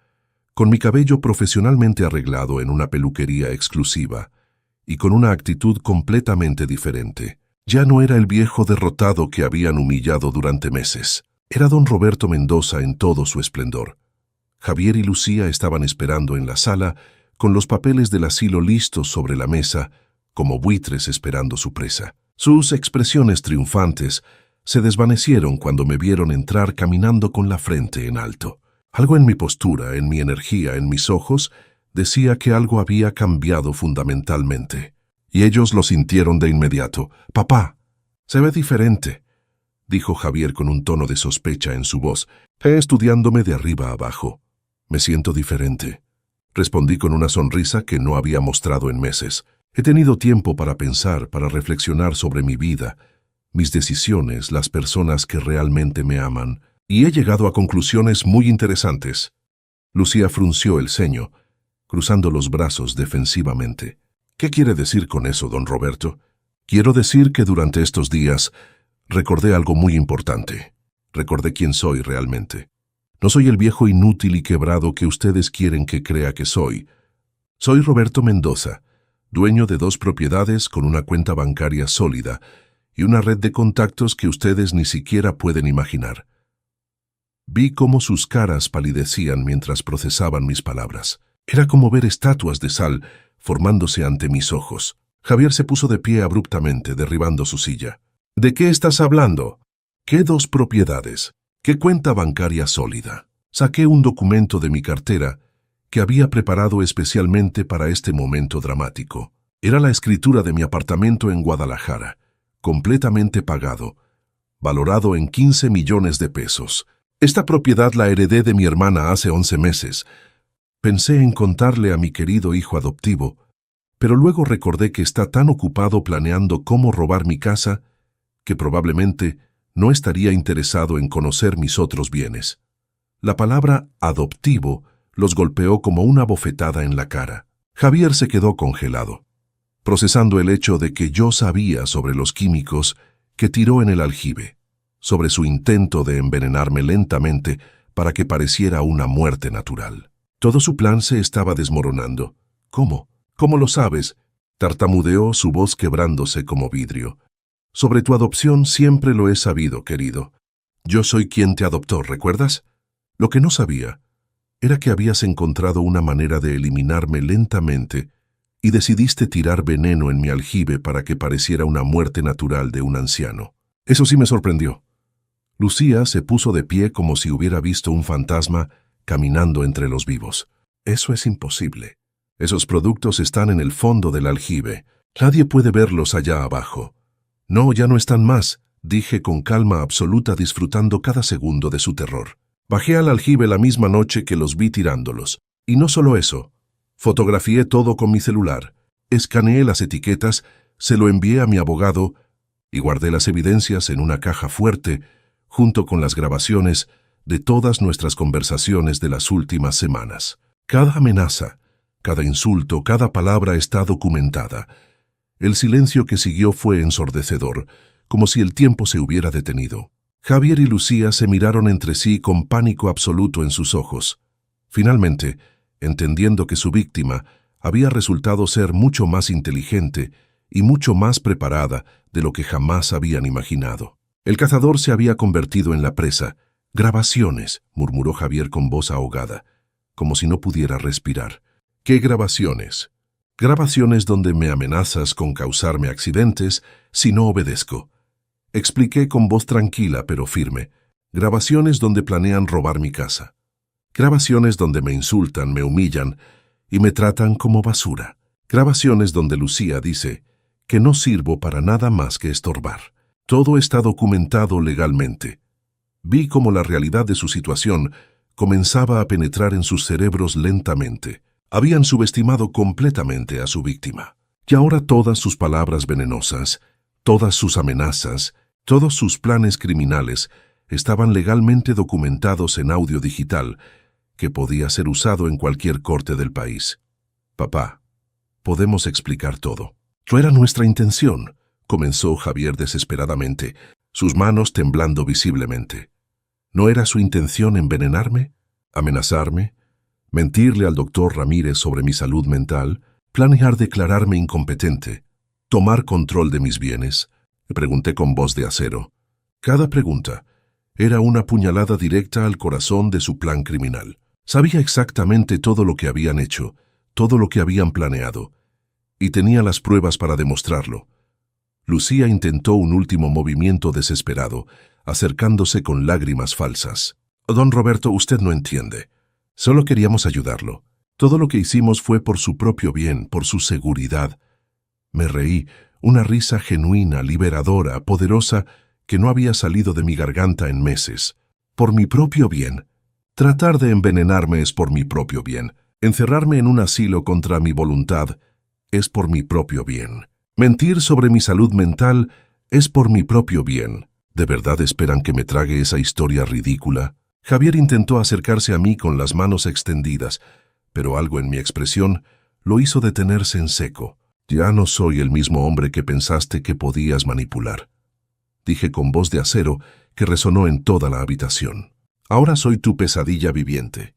con mi cabello profesionalmente arreglado en una peluquería exclusiva y con una actitud completamente diferente. Ya no era el viejo derrotado que habían humillado durante meses. Era don Roberto Mendoza en todo su esplendor. Javier y Lucía estaban esperando en la sala, con los papeles del asilo listos sobre la mesa, como buitres esperando su presa. Sus expresiones triunfantes se desvanecieron cuando me vieron entrar caminando con la frente en alto. Algo en mi postura, en mi energía, en mis ojos, decía que algo había cambiado fundamentalmente. Y ellos lo sintieron de inmediato. «Papá, se ve diferente», dijo Javier con un tono de sospecha en su voz, estudiándome de arriba a abajo. «Me siento diferente», respondí con una sonrisa que no había mostrado en meses. «He tenido tiempo para pensar, para reflexionar sobre mi vida, mis decisiones, las personas que realmente me aman, y he llegado a conclusiones muy interesantes». Lucía frunció el ceño, cruzando los brazos defensivamente. «¿Qué quiere decir con eso, don Roberto?» «Quiero decir que durante estos días recordé algo muy importante. Recordé quién soy realmente. No soy el viejo inútil y quebrado que ustedes quieren que crea que soy. Soy Roberto Mendoza, dueño de 2 propiedades con una cuenta bancaria sólida y una red de contactos que ustedes ni siquiera pueden imaginar». Vi cómo sus caras palidecían mientras procesaban mis palabras. Era como ver estatuas de sal formándose ante mis ojos. Javier se puso de pie abruptamente, derribando su silla. «¿De qué estás hablando? ¿Qué 2 propiedades? ¿Qué cuenta bancaria sólida?» Saqué un documento de mi cartera que había preparado especialmente para este momento dramático. Era la escritura de mi apartamento en Guadalajara, completamente pagado, valorado en 15 millones de pesos. Esta propiedad la heredé de mi hermana hace 11 meses. Pensé en contarle a mi querido hijo adoptivo, pero luego recordé que está tan ocupado planeando cómo robar mi casa que probablemente no estaría interesado en conocer mis otros bienes. La palabra adoptivo los golpeó como una bofetada en la cara. Javier se quedó congelado. procesando el hecho de que yo sabía sobre los químicos que tiró en el aljibe, sobre su intento de envenenarme lentamente para que pareciera una muerte natural. Todo su plan se estaba desmoronando. ¿Cómo? ¿Cómo lo sabes? Tartamudeó, su voz quebrándose como vidrio. Sobre tu adopción siempre lo he sabido, querido. Yo soy quien te adoptó, ¿recuerdas? Lo que no sabía era que habías encontrado una manera de eliminarme lentamente y decidiste tirar veneno en mi aljibe para que pareciera una muerte natural de un anciano. Eso sí me sorprendió. Lucía se puso de pie como si hubiera visto un fantasma caminando entre los vivos. Eso es imposible. Esos productos están en el fondo del aljibe. Nadie puede verlos allá abajo. No, ya no están más, dije con calma absoluta, disfrutando cada segundo de su terror. Bajé al aljibe la misma noche que los vi tirándolos. Y no solo eso. Fotografié todo con mi celular. Escaneé las etiquetas, se lo envié a mi abogado y guardé las evidencias en una caja fuerte, junto con las grabaciones de todas nuestras conversaciones de las últimas semanas. Cada amenaza, cada insulto, cada palabra está documentada. El silencio que siguió fue ensordecedor, como si el tiempo se hubiera detenido. Javier y Lucía se miraron entre sí con pánico absoluto en sus ojos. Finalmente, entendiendo que su víctima había resultado ser mucho más inteligente y mucho más preparada de lo que jamás habían imaginado. El cazador se había convertido en la presa. «Grabaciones», murmuró Javier con voz ahogada, como si no pudiera respirar. «¿Qué grabaciones?» «Grabaciones donde me amenazas con causarme accidentes si no obedezco», expliqué con voz tranquila pero firme. «Grabaciones donde planean robar mi casa. Grabaciones donde me insultan, me humillan y me tratan como basura. Grabaciones donde Lucía dice que no sirvo para nada más que estorbar. Todo está documentado legalmente». Vi cómo la realidad de su situación comenzaba a penetrar en sus cerebros lentamente. Habían subestimado completamente a su víctima. Y ahora todas sus palabras venenosas, todas sus amenazas, todos sus planes criminales estaban legalmente documentados en audio digital que podía ser usado en cualquier corte del país. «Papá, podemos explicar todo». «No era nuestra intención», comenzó Javier desesperadamente, sus manos temblando visiblemente. ¿No era su intención envenenarme? ¿Amenazarme? ¿Mentirle al doctor Ramírez sobre mi salud mental? ¿Planear declararme incompetente? ¿Tomar control de mis bienes?», le pregunté con voz de acero. Cada pregunta era una puñalada directa al corazón de su plan criminal. Sabía exactamente todo lo que habían hecho, todo lo que habían planeado, y tenía las pruebas para demostrarlo. Lucía intentó un último movimiento desesperado, acercándose con lágrimas falsas. «Don Roberto, usted no entiende. Solo queríamos ayudarlo. Todo lo que hicimos fue por su propio bien, por su seguridad». Me reí, una risa genuina, liberadora, poderosa, que no había salido de mi garganta en meses. «Por mi propio bien. Tratar de envenenarme es por mi propio bien. Encerrarme en un asilo contra mi voluntad es por mi propio bien. Mentir sobre mi salud mental es por mi propio bien. ¿De verdad esperan que me trague esa historia ridícula?» Javier intentó acercarse a mí con las manos extendidas, pero algo en mi expresión lo hizo detenerse en seco. «Ya no soy el mismo hombre que pensaste que podías manipular», dije con voz de acero que resonó en toda la habitación. «Ahora soy tu pesadilla viviente.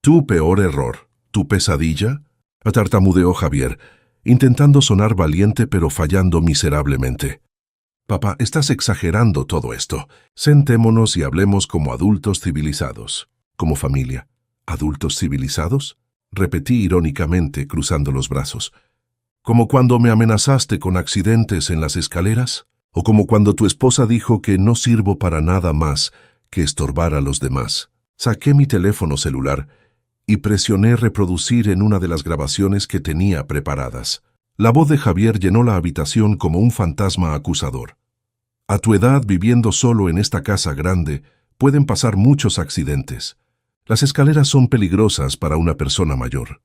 Tu peor error. ¿Tu pesadilla?», tartamudeó Javier, intentando sonar valiente pero fallando miserablemente. «Papá, estás exagerando todo esto. Sentémonos y hablemos como adultos civilizados. Como familia». «¿Adultos civilizados?», repetí irónicamente, cruzando los brazos. «¿Como cuando me amenazaste con accidentes en las escaleras? ¿O como cuando tu esposa dijo que no sirvo para nada más que estorbar a los demás?» Saqué mi teléfono celular y presioné reproducir en una de las grabaciones que tenía preparadas. La voz de Javier llenó la habitación como un fantasma acusador. «A tu edad, viviendo solo en esta casa grande, pueden pasar muchos accidentes. Las escaleras son peligrosas para una persona mayor».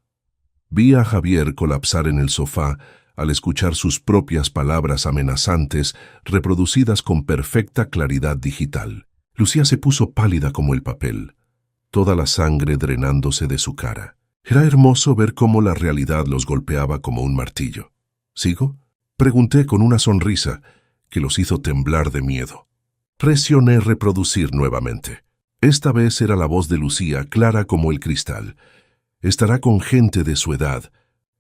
Vi a Javier colapsar en el sofá al escuchar sus propias palabras amenazantes reproducidas con perfecta claridad digital. Lucía se puso pálida como el papel, toda la sangre drenándose de su cara. Era hermoso ver cómo la realidad los golpeaba como un martillo. ¿Sigo? Pregunté con una sonrisa que los hizo temblar de miedo. Presioné reproducir nuevamente. Esta vez era la voz de Lucía, clara como el cristal. Estará con gente de su edad,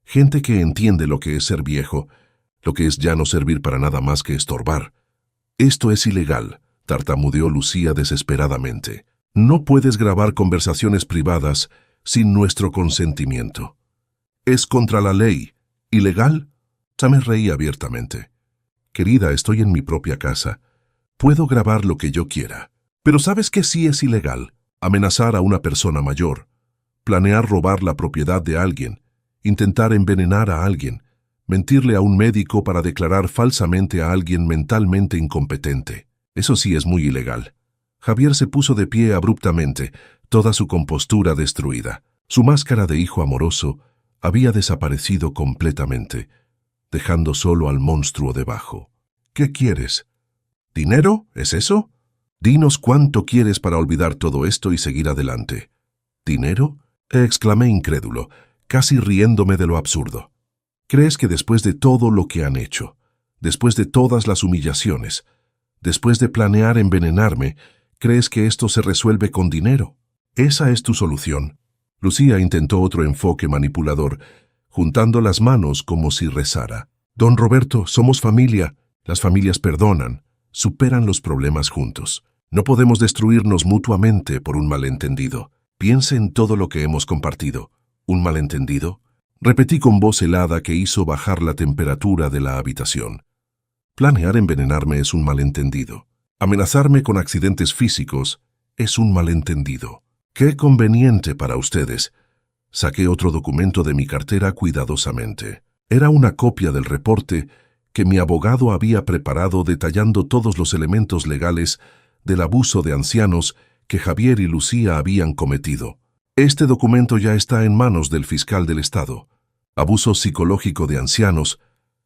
gente que entiende lo que es ser viejo, lo que es ya no servir para nada más que estorbar. Esto es ilegal, tartamudeó Lucía desesperadamente. No puedes grabar conversaciones privadas sin nuestro consentimiento. Es contra la ley. ¿Ilegal? Me reí abiertamente. Querida, estoy en mi propia casa. Puedo grabar lo que yo quiera. Pero ¿sabes que sí es ilegal? Amenazar a una persona mayor, planear robar la propiedad de alguien, intentar envenenar a alguien, mentirle a un médico para declarar falsamente a alguien mentalmente incompetente. Eso sí es muy ilegal. Javier se puso de pie abruptamente, toda su compostura destruida. Su máscara de hijo amoroso había desaparecido completamente, dejando solo al monstruo debajo. ¿Qué quieres? ¿Dinero? ¿Es eso? Dinos cuánto quieres para olvidar todo esto y seguir adelante. ¿Dinero? Exclamé incrédulo, casi riéndome de lo absurdo. ¿Crees que después de todo lo que han hecho, después de todas las humillaciones, después de planear envenenarme, crees que esto se resuelve con dinero? ¿Esa es tu solución? Lucía intentó otro enfoque manipulador, juntando las manos como si rezara. Don Roberto, somos familia. Las familias perdonan, superan los problemas juntos. No podemos destruirnos mutuamente por un malentendido. Piense en todo lo que hemos compartido. ¿Un malentendido? Repetí con voz helada que hizo bajar la temperatura de la habitación. Planear envenenarme es un malentendido. Amenazarme con accidentes físicos es un malentendido. ¡Qué conveniente para ustedes! Saqué otro documento de mi cartera cuidadosamente. Era una copia del reporte que mi abogado había preparado detallando todos los elementos legales del abuso de ancianos que Javier y Lucía habían cometido. Este documento ya está en manos del fiscal del Estado. Abuso psicológico de ancianos,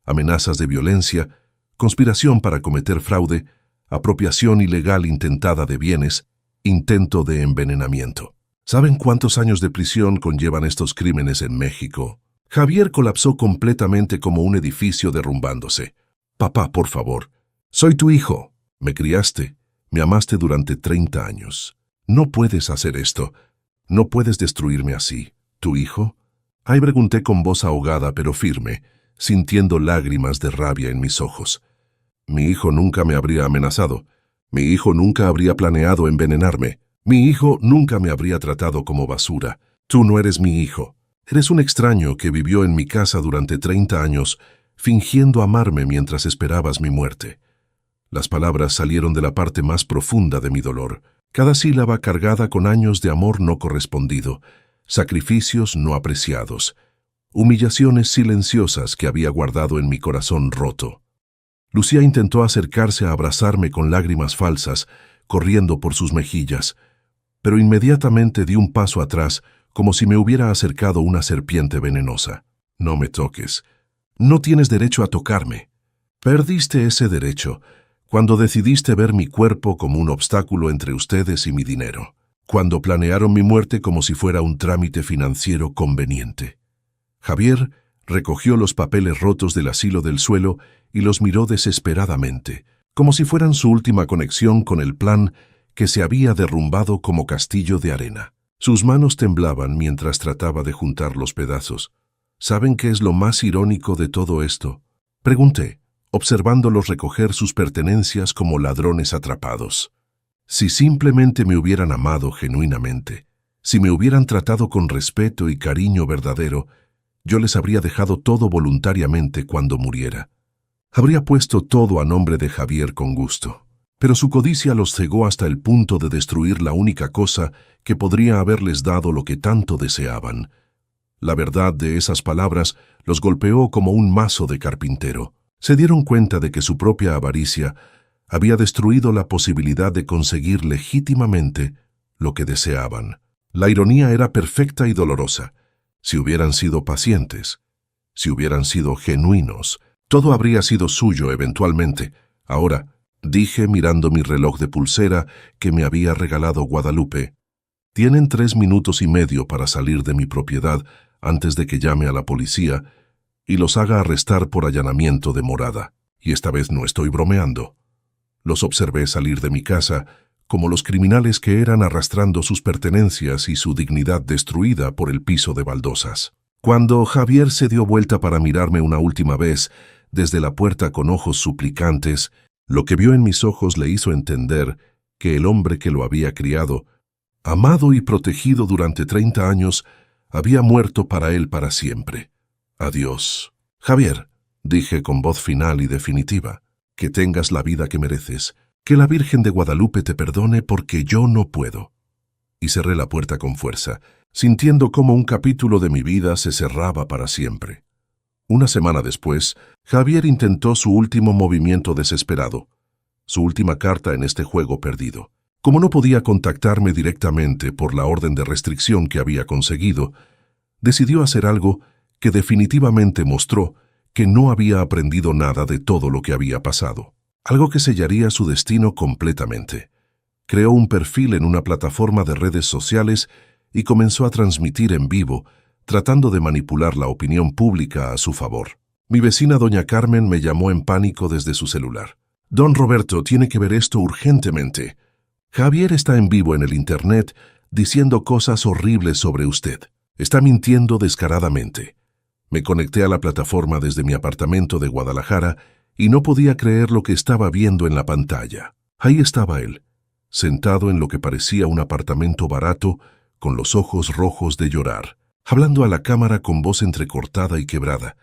amenazas de violencia, conspiración para cometer fraude, apropiación ilegal intentada de bienes, intento de envenenamiento. ¿Saben cuántos años de prisión conllevan estos crímenes en México? Javier colapsó completamente como un edificio derrumbándose. Papá, por favor. Soy tu hijo. Me criaste. Me amaste durante 30 años. No puedes hacer esto. No puedes destruirme así. ¿Tu hijo? Ahí pregunté con voz ahogada pero firme, sintiendo lágrimas de rabia en mis ojos. Mi hijo nunca me habría amenazado. Mi hijo nunca habría planeado envenenarme. Mi hijo nunca me habría tratado como basura. Tú no eres mi hijo. Eres un extraño que vivió en mi casa durante 30 años, fingiendo amarme mientras esperabas mi muerte. Las palabras salieron de la parte más profunda de mi dolor, cada sílaba cargada con años de amor no correspondido, sacrificios no apreciados, humillaciones silenciosas que había guardado en mi corazón roto. Lucía intentó acercarse a abrazarme con lágrimas falsas, corriendo por sus mejillas, pero inmediatamente di un paso atrás, como si me hubiera acercado una serpiente venenosa. No me toques. No tienes derecho a tocarme. Perdiste ese derecho cuando decidiste ver mi cuerpo como un obstáculo entre ustedes y mi dinero, cuando planearon mi muerte como si fuera un trámite financiero conveniente. Javier recogió los papeles rotos del asilo del suelo y los miró desesperadamente, como si fueran su última conexión con el plan que se había derrumbado como castillo de arena. Sus manos temblaban mientras trataba de juntar los pedazos. ¿Saben qué es lo más irónico de todo esto? Pregunté, observándolos recoger sus pertenencias como ladrones atrapados. Si simplemente me hubieran amado genuinamente, si me hubieran tratado con respeto y cariño verdadero, yo les habría dejado todo voluntariamente cuando muriera. Habría puesto todo a nombre de Javier con gusto. Pero su codicia los cegó hasta el punto de destruir la única cosa que podría haberles dado lo que tanto deseaban. La verdad de esas palabras los golpeó como un mazo de carpintero. Se dieron cuenta de que su propia avaricia había destruido la posibilidad de conseguir legítimamente lo que deseaban. La ironía era perfecta y dolorosa. Si hubieran sido pacientes, si hubieran sido genuinos, todo habría sido suyo eventualmente. Ahora, dije mirando mi reloj de pulsera que me había regalado Guadalupe, tienen 3 minutos y medio para salir de mi propiedad antes de que llame a la policía y los haga arrestar por allanamiento de morada. Y esta vez no estoy bromeando. Los observé salir de mi casa como los criminales que eran, arrastrando sus pertenencias y su dignidad destruida por el piso de baldosas. Cuando Javier se dio vuelta para mirarme una última vez desde la puerta con ojos suplicantes, lo que vio en mis ojos le hizo entender que el hombre que lo había criado, amado y protegido durante 30 años, había muerto para él para siempre. Adiós. Javier, dije con voz final y definitiva, que tengas la vida que mereces, que la Virgen de Guadalupe te perdone porque yo no puedo. Y cerré la puerta con fuerza, sintiendo cómo un capítulo de mi vida se cerraba para siempre. Una semana después, Javier intentó su último movimiento desesperado, su última carta en este juego perdido. Como no podía contactarme directamente por la orden de restricción que había conseguido, decidió hacer algo que definitivamente mostró que no había aprendido nada de todo lo que había pasado. Algo que sellaría su destino completamente. Creó un perfil en una plataforma de redes sociales y comenzó a transmitir en vivo, tratando de manipular la opinión pública a su favor. Mi vecina doña Carmen me llamó en pánico desde su celular. «Don Roberto, tiene que ver esto urgentemente. Javier está en vivo en el Internet diciendo cosas horribles sobre usted. Está mintiendo descaradamente». Me conecté a la plataforma desde mi apartamento de Guadalajara y no podía creer lo que estaba viendo en la pantalla. Ahí estaba él, sentado en lo que parecía un apartamento barato, con los ojos rojos de llorar, hablando a la cámara con voz entrecortada y quebrada.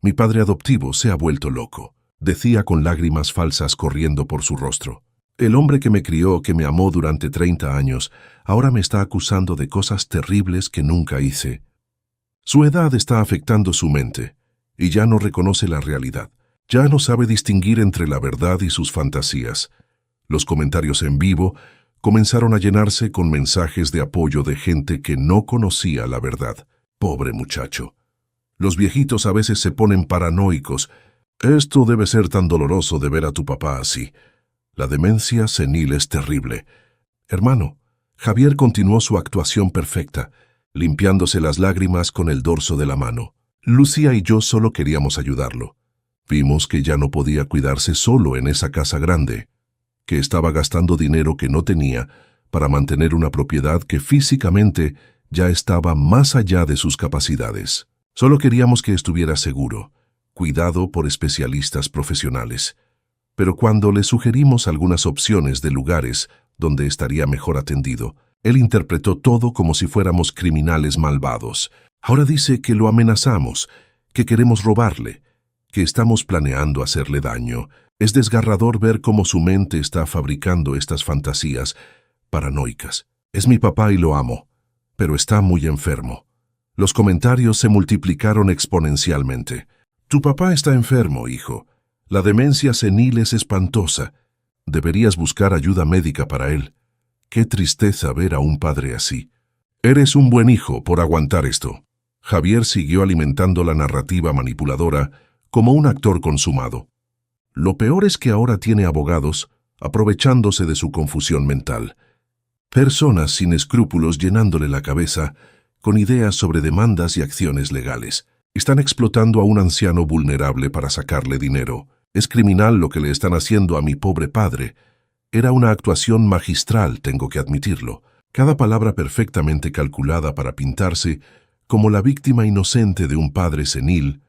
«Mi padre adoptivo se ha vuelto loco», decía con lágrimas falsas corriendo por su rostro. «El hombre que me crió, que me amó durante 30 años, ahora me está acusando de cosas terribles que nunca hice. Su edad está afectando su mente, y ya no reconoce la realidad. Ya no sabe distinguir entre la verdad y sus fantasías». Los comentarios en vivo comenzaron a llenarse con mensajes de apoyo de gente que no conocía la verdad. «Pobre muchacho. Los viejitos a veces se ponen paranoicos. Esto debe ser tan doloroso de ver a tu papá así. La demencia senil es terrible». Hermano, Javier continuó su actuación perfecta, limpiándose las lágrimas con el dorso de la mano. Lucía y yo solo queríamos ayudarlo. Vimos que ya no podía cuidarse solo en esa casa grande, que estaba gastando dinero que no tenía para mantener una propiedad que físicamente ya estaba más allá de sus capacidades. Solo queríamos que estuviera seguro, cuidado por especialistas profesionales. Pero cuando le sugerimos algunas opciones de lugares donde estaría mejor atendido, él interpretó todo como si fuéramos criminales malvados. Ahora dice que lo amenazamos, que queremos robarle, que estamos planeando hacerle daño. Es desgarrador ver cómo su mente está fabricando estas fantasías paranoicas. Es mi papá y lo amo, pero está muy enfermo. Los comentarios se multiplicaron exponencialmente. «Tu papá está enfermo, hijo. La demencia senil es espantosa. Deberías buscar ayuda médica para él. Qué tristeza ver a un padre así. Eres un buen hijo por aguantar esto». Javier siguió alimentando la narrativa manipuladora como un actor consumado. Lo peor es que ahora tiene abogados aprovechándose de su confusión mental. Personas sin escrúpulos llenándole la cabeza con ideas sobre demandas y acciones legales. Están explotando a un anciano vulnerable para sacarle dinero. Es criminal lo que le están haciendo a mi pobre padre. Era una actuación magistral, tengo que admitirlo. Cada palabra perfectamente calculada para pintarse como la víctima inocente de un padre senil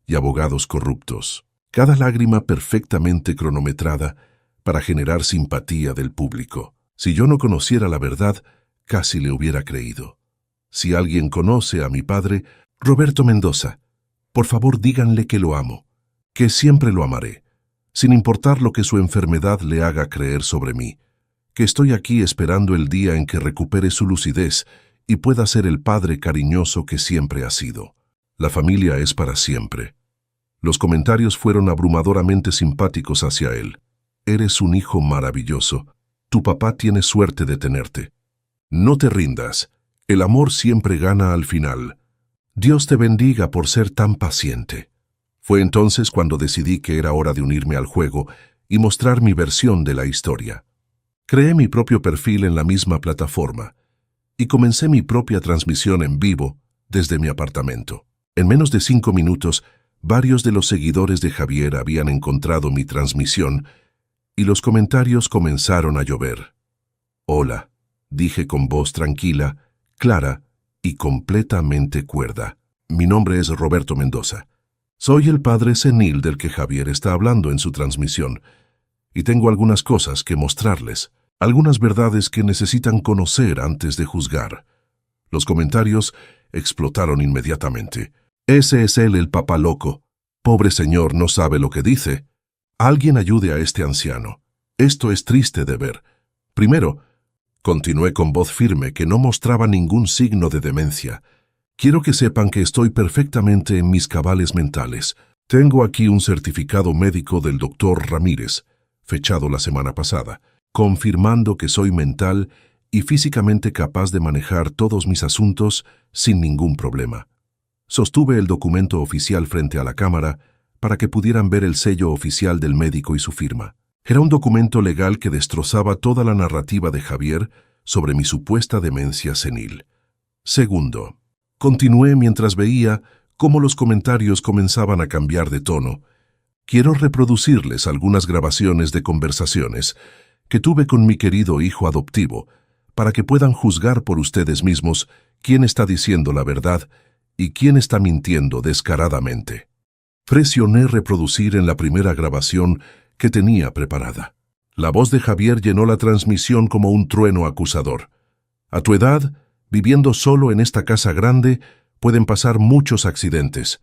y abogados corruptos. Cada lágrima perfectamente cronometrada para generar simpatía del público. Si yo no conociera la verdad, casi le hubiera creído. Si alguien conoce a mi padre, Roberto Mendoza, por favor díganle que lo amo, que siempre lo amaré, sin importar lo que su enfermedad le haga creer sobre mí, que estoy aquí esperando el día en que recupere su lucidez y pueda ser el padre cariñoso que siempre ha sido. La familia es para siempre. Los comentarios fueron abrumadoramente simpáticos hacia él. «Eres un hijo maravilloso. Tu papá tiene suerte de tenerte. No te rindas. El amor siempre gana al final. Dios te bendiga por ser tan paciente». Fue entonces cuando decidí que era hora de unirme al juego y mostrar mi versión de la historia. Creé mi propio perfil en la misma plataforma y comencé mi propia transmisión en vivo desde mi apartamento. En menos de 5 minutos, varios de los seguidores de Javier habían encontrado mi transmisión y los comentarios comenzaron a llover. «Hola», dije con voz tranquila, clara y completamente cuerda. «Mi nombre es Roberto Mendoza. Soy el padre senil del que Javier está hablando en su transmisión, y tengo algunas cosas que mostrarles, algunas verdades que necesitan conocer antes de juzgar». Los comentarios explotaron inmediatamente. «Ese es él, el papá loco. Pobre señor, no sabe lo que dice. Alguien ayude a este anciano. Esto es triste de ver. Primero», continué con voz firme que no mostraba ningún signo de demencia, «quiero que sepan que estoy perfectamente en mis cabales mentales. Tengo aquí un certificado médico del doctor Ramírez, fechado la semana pasada, confirmando que soy mental y físicamente capaz de manejar todos mis asuntos sin ningún problema». Sostuve el documento oficial frente a la cámara para que pudieran ver el sello oficial del médico y su firma. Era un documento legal que destrozaba toda la narrativa de Javier sobre mi supuesta demencia senil. Segundo, continué mientras veía cómo los comentarios comenzaban a cambiar de tono. Quiero reproducirles algunas grabaciones de conversaciones que tuve con mi querido hijo adoptivo para que puedan juzgar por ustedes mismos quién está diciendo la verdad y quién está mintiendo descaradamente. Presioné reproducir en la primera grabación que tenía preparada. La voz de Javier llenó la transmisión como un trueno acusador. «A tu edad, viviendo solo en esta casa grande, pueden pasar muchos accidentes.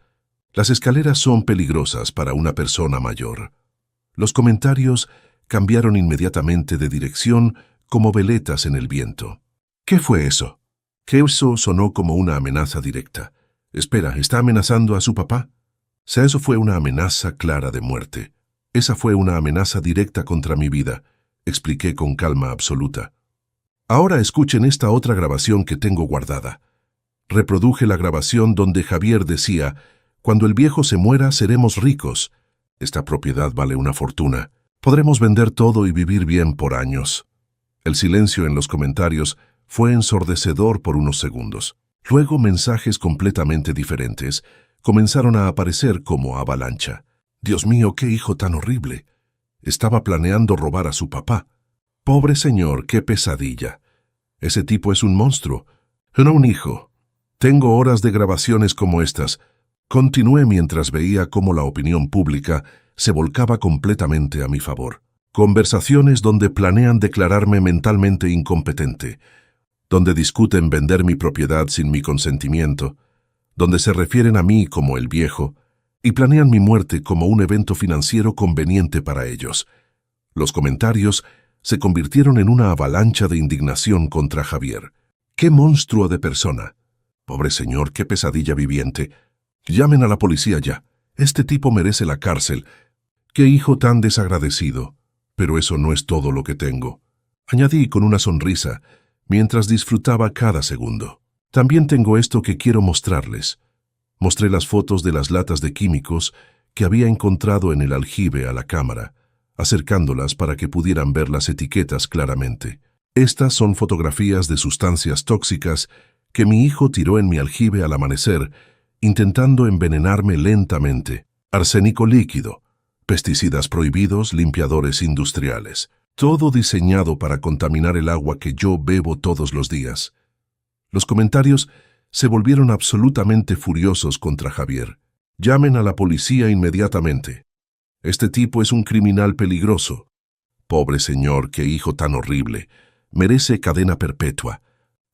Las escaleras son peligrosas para una persona mayor». Los comentarios cambiaron inmediatamente de dirección como veletas en el viento. «¿Qué fue eso?» «Que eso sonó como una amenaza directa. Espera, ¿está amenazando a su papá?» «Eso fue una amenaza clara de muerte. Esa fue una amenaza directa contra mi vida», expliqué con calma absoluta. «Ahora escuchen esta otra grabación que tengo guardada». Reproduje la grabación donde Javier decía: «Cuando el viejo se muera, seremos ricos. Esta propiedad vale una fortuna. Podremos vender todo y vivir bien por años». El silencio en los comentarios fue ensordecedor por unos segundos. Luego mensajes completamente diferentes comenzaron a aparecer como avalancha. «Dios mío, qué hijo tan horrible. Estaba planeando robar a su papá. Pobre señor, qué pesadilla. Ese tipo es un monstruo. No un hijo». Tengo horas de grabaciones como estas. Continué mientras veía cómo la opinión pública se volcaba completamente a mi favor. Conversaciones donde planean declararme mentalmente incompetente, donde discuten vender mi propiedad sin mi consentimiento, donde se refieren a mí como el viejo y planean mi muerte como un evento financiero conveniente para ellos. Los comentarios se convirtieron en una avalancha de indignación contra Javier. ¡Qué monstruo de persona! Pobre señor, qué pesadilla viviente. Llamen a la policía ya. Este tipo merece la cárcel. ¡Qué hijo tan desagradecido! Pero eso no es todo lo que tengo, añadí con una sonrisa, mientras disfrutaba cada segundo. También tengo esto que quiero mostrarles. Mostré las fotos de las latas de químicos que había encontrado en el aljibe a la cámara, acercándolas para que pudieran ver las etiquetas claramente. Estas son fotografías de sustancias tóxicas que mi hijo tiró en mi aljibe al amanecer, intentando envenenarme lentamente. Arsénico líquido, pesticidas prohibidos, limpiadores industriales. Todo diseñado para contaminar el agua que yo bebo todos los días. Los comentarios se volvieron absolutamente furiosos contra Javier. «Llamen a la policía inmediatamente. Este tipo es un criminal peligroso. Pobre señor, qué hijo tan horrible. Merece cadena perpetua.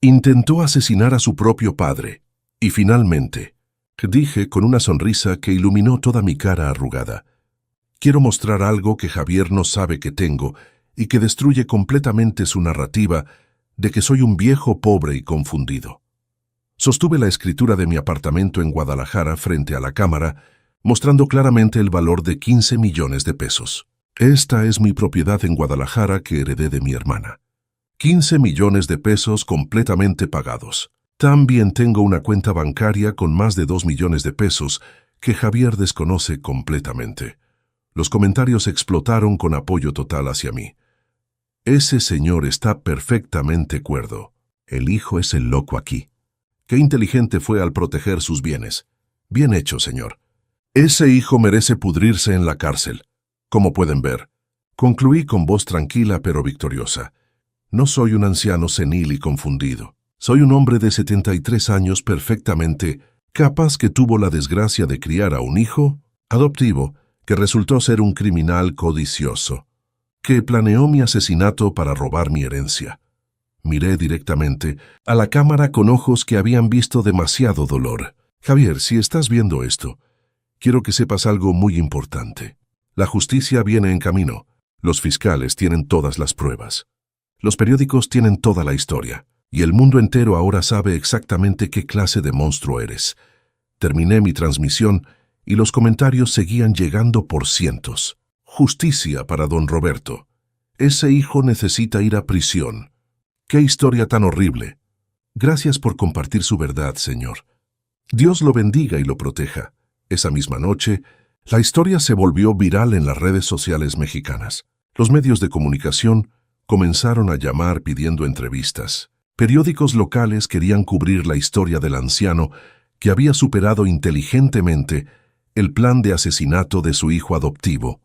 Intentó asesinar a su propio padre. Y finalmente», dije con una sonrisa que iluminó toda mi cara arrugada, «quiero mostrar algo que Javier no sabe que tengo y que destruye completamente su narrativa de que soy un viejo pobre y confundido». Sostuve la escritura de mi apartamento en Guadalajara frente a la cámara, mostrando claramente el valor de 15 millones de pesos. Esta es mi propiedad en Guadalajara que heredé de mi hermana. 15 millones de pesos completamente pagados. También tengo una cuenta bancaria con más de 2 millones de pesos que Javier desconoce completamente. Los comentarios explotaron con apoyo total hacia mí. «Ese señor está perfectamente cuerdo. El hijo es el loco aquí. Qué inteligente fue al proteger sus bienes. Bien hecho, señor. Ese hijo merece pudrirse en la cárcel. Como pueden ver, concluí con voz tranquila pero victoriosa. No soy un anciano senil y confundido. Soy un hombre de 73 años perfectamente capaz que tuvo la desgracia de criar a un hijo adoptivo que resultó ser un criminal codicioso, que planeó mi asesinato para robar mi herencia. Miré directamente a la cámara con ojos que habían visto demasiado dolor. Javier, si estás viendo esto, quiero que sepas algo muy importante. La justicia viene en camino. Los fiscales tienen todas las pruebas. Los periódicos tienen toda la historia. Y el mundo entero ahora sabe exactamente qué clase de monstruo eres. Terminé mi transmisión y los comentarios seguían llegando por cientos. Justicia para don Roberto. Ese hijo necesita ir a prisión. ¡Qué historia tan horrible! Gracias por compartir su verdad, señor. Dios lo bendiga y lo proteja. Esa misma noche, la historia se volvió viral en las redes sociales mexicanas. Los medios de comunicación comenzaron a llamar pidiendo entrevistas. Periódicos locales querían cubrir la historia del anciano que había superado inteligentemente el plan de asesinato de su hijo adoptivo.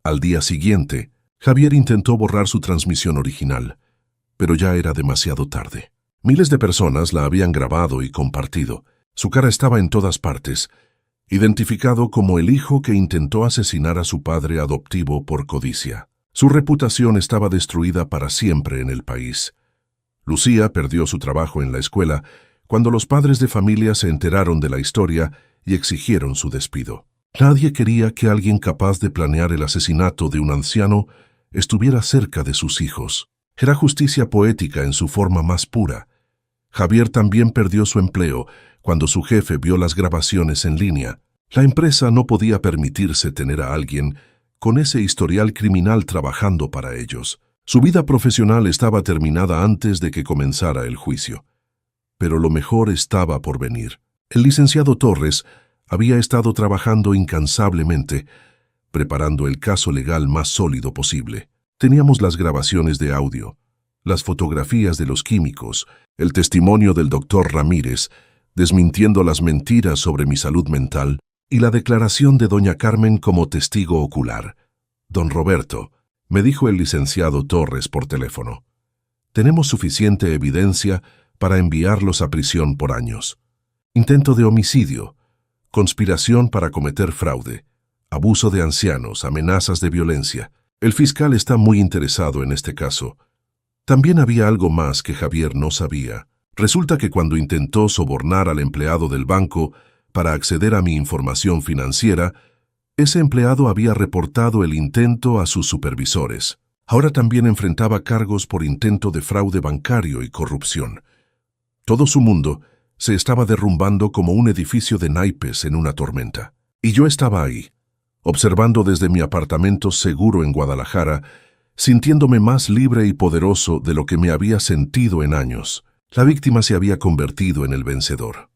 Al día siguiente, Javier intentó borrar su transmisión original, pero ya era demasiado tarde. Miles de personas la habían grabado y compartido. Su cara estaba en todas partes, identificado como el hijo que intentó asesinar a su padre adoptivo por codicia. Su reputación estaba destruida para siempre en el país. Lucía perdió su trabajo en la escuela cuando los padres de familia se enteraron de la historia y exigieron su despido. Nadie quería que alguien capaz de planear el asesinato de un anciano estuviera cerca de sus hijos. Era justicia poética en su forma más pura. Javier también perdió su empleo cuando su jefe vio las grabaciones en línea. La empresa no podía permitirse tener a alguien con ese historial criminal trabajando para ellos. Su vida profesional estaba terminada antes de que comenzara el juicio. Pero lo mejor estaba por venir. El licenciado Torres había estado trabajando incansablemente, preparando el caso legal más sólido posible. Teníamos las grabaciones de audio, las fotografías de los químicos, el testimonio del doctor Ramírez, desmintiendo las mentiras sobre mi salud mental, y la declaración de doña Carmen como testigo ocular. Don Roberto, me dijo el licenciado Torres por teléfono, tenemos suficiente evidencia para enviarlos a prisión por años. Intento de homicidio, conspiración para cometer fraude, abuso de ancianos, amenazas de violencia. El fiscal está muy interesado en este caso. También había algo más que Javier no sabía. Resulta que cuando intentó sobornar al empleado del banco para acceder a mi información financiera, ese empleado había reportado el intento a sus supervisores. Ahora también enfrentaba cargos por intento de fraude bancario y corrupción. Todo su mundo se estaba derrumbando como un edificio de naipes en una tormenta. Y yo estaba ahí, observando desde mi apartamento seguro en Guadalajara, sintiéndome más libre y poderoso de lo que me había sentido en años. La víctima se había convertido en el vencedor.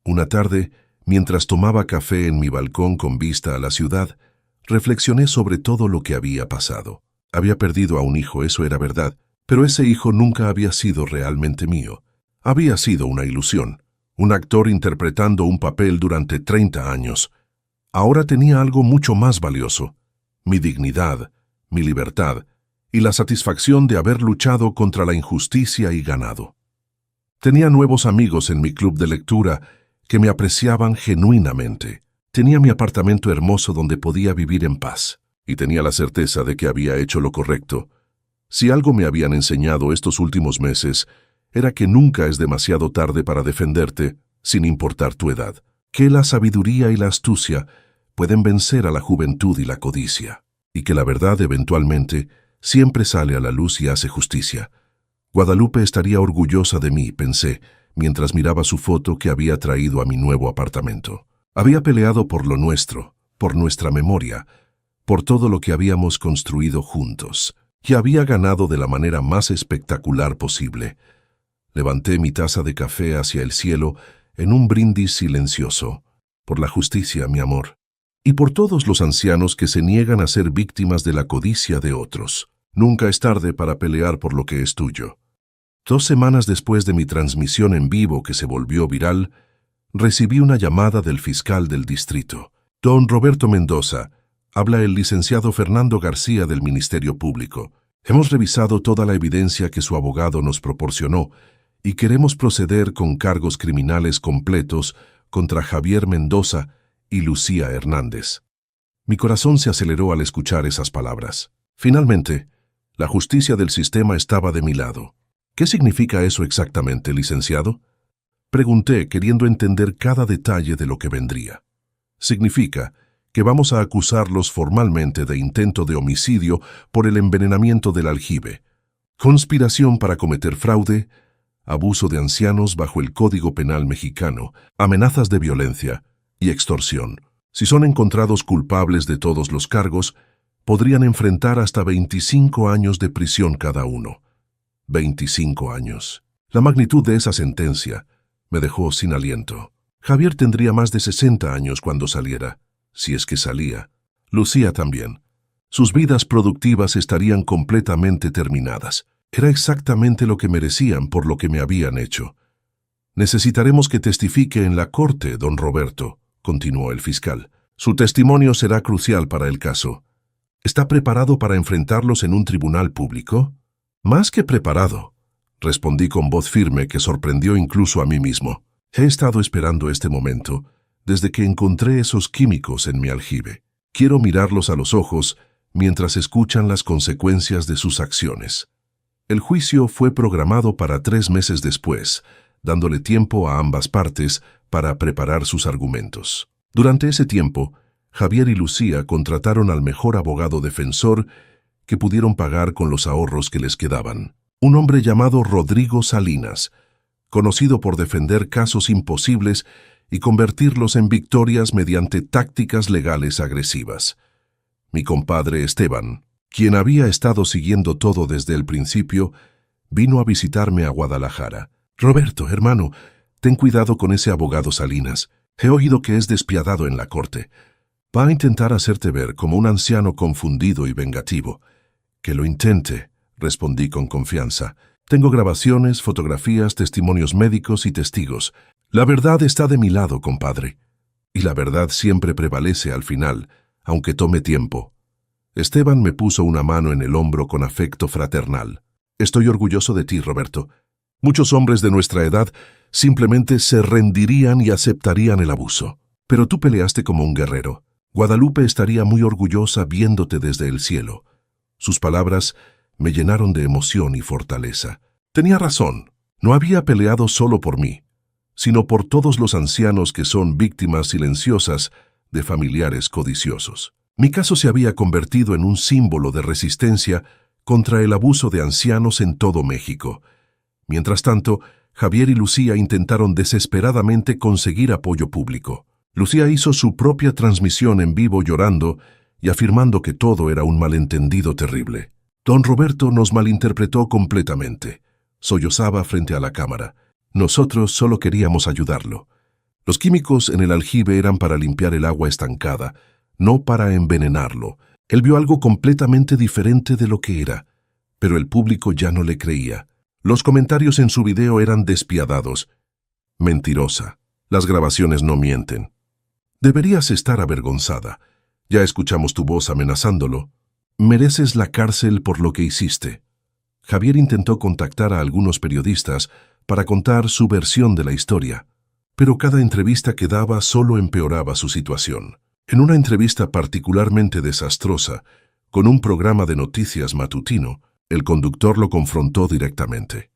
Una tarde, mientras tomaba café en mi balcón con vista a la ciudad, reflexioné sobre todo lo que había pasado. Había perdido a un hijo, eso era verdad, pero ese hijo nunca había sido realmente mío. Había sido una ilusión, un actor interpretando un papel durante 30 años. Ahora tenía algo mucho más valioso: mi dignidad, mi libertad y la satisfacción de haber luchado contra la injusticia y ganado. Tenía nuevos amigos en mi club de lectura que me apreciaban genuinamente. Tenía mi apartamento hermoso donde podía vivir en paz, y tenía la certeza de que había hecho lo correcto. Si algo me habían enseñado estos últimos meses, era que nunca es demasiado tarde para defenderte, sin importar tu edad, que la sabiduría y la astucia pueden vencer a la juventud y la codicia, y que la verdad eventualmente siempre sale a la luz y hace justicia. Guadalupe estaría orgullosa de mí, pensé, mientras miraba su foto que había traído a mi nuevo apartamento. Había peleado por lo nuestro, por nuestra memoria, por todo lo que habíamos construido juntos, y había ganado de la manera más espectacular posible. Levanté mi taza de café hacia el cielo en un brindis silencioso, por la justicia, mi amor, y por todos los ancianos que se niegan a ser víctimas de la codicia de otros. Nunca es tarde para pelear por lo que es tuyo. 2 semanas después de mi transmisión en vivo que se volvió viral, Recibí una llamada del fiscal del distrito. Don Roberto Mendoza, habla el licenciado Fernando García del Ministerio Público. Hemos revisado toda la evidencia que su abogado nos proporcionó y queremos proceder con cargos criminales completos contra Javier Mendoza y Lucía Hernández. Mi corazón se aceleró al escuchar esas palabras. Finalmente, la justicia del sistema estaba de mi lado. ¿Qué significa eso exactamente, licenciado? Pregunté, queriendo entender cada detalle de lo que vendría. Significa que vamos a acusarlos formalmente de intento de homicidio por el envenenamiento del aljibe, conspiración para cometer fraude, abuso de ancianos bajo el Código Penal mexicano, amenazas de violencia y extorsión. Si son encontrados culpables de todos los cargos, podrían enfrentar hasta 25 años de prisión cada uno. 25 años. La magnitud de esa sentencia me dejó sin aliento. Javier tendría más de 60 años cuando saliera, si es que salía. Lucía también. Sus vidas productivas estarían completamente terminadas. Era exactamente lo que merecían por lo que me habían hecho. Necesitaremos que testifique en la corte, don Roberto, continuó el fiscal. Su testimonio será crucial para el caso. ¿Está preparado para enfrentarlos en un tribunal público? Más que preparado, respondí con voz firme que sorprendió incluso a mí mismo. He estado esperando este momento desde que encontré esos químicos en mi aljibe. Quiero mirarlos a los ojos mientras escuchan las consecuencias de sus acciones. El juicio fue programado para 3 meses después, dándole tiempo a ambas partes para preparar sus argumentos. Durante ese tiempo, Javier y Lucía contrataron al mejor abogado defensor que pudieron pagar con los ahorros que les quedaban. Un hombre llamado Rodrigo Salinas, conocido por defender casos imposibles y convertirlos en victorias mediante tácticas legales agresivas. Mi compadre Esteban, quien había estado siguiendo todo desde el principio, vino a visitarme a Guadalajara. Roberto, hermano, ten cuidado con ese abogado Salinas. He oído que es despiadado en la corte. Va a intentar hacerte ver como un anciano confundido y vengativo. Que lo intente, respondí con confianza. Tengo grabaciones, fotografías, testimonios médicos y testigos. La verdad está de mi lado, compadre. Y la verdad siempre prevalece al final, aunque tome tiempo. Esteban me puso una mano en el hombro con afecto fraternal. Estoy orgulloso de ti, Roberto. Muchos hombres de nuestra edad simplemente se rendirían y aceptarían el abuso. Pero tú peleaste como un guerrero. Guadalupe estaría muy orgullosa viéndote desde el cielo. Sus palabras me llenaron de emoción y fortaleza. Tenía razón. No había peleado solo por mí, sino por todos los ancianos que son víctimas silenciosas de familiares codiciosos. Mi caso se había convertido en un símbolo de resistencia contra el abuso de ancianos en todo México. Mientras tanto, Javier y Lucía intentaron desesperadamente conseguir apoyo público. Lucía hizo su propia transmisión en vivo llorando y afirmando que todo era un malentendido terrible. Don Roberto nos malinterpretó completamente. Sollozaba frente a la cámara. Nosotros solo queríamos ayudarlo. Los químicos en el aljibe eran para limpiar el agua estancada, no para envenenarlo. Él vio algo completamente diferente de lo que era, pero el público ya no le creía. Los comentarios en su video eran despiadados. Mentirosa. Las grabaciones no mienten. Deberías estar avergonzada. Ya escuchamos tu voz amenazándolo. Mereces la cárcel por lo que hiciste. Javier intentó contactar a algunos periodistas para contar su versión de la historia, pero cada entrevista que daba solo empeoraba su situación. En una entrevista particularmente desastrosa, con un programa de noticias matutino, el conductor lo confrontó directamente.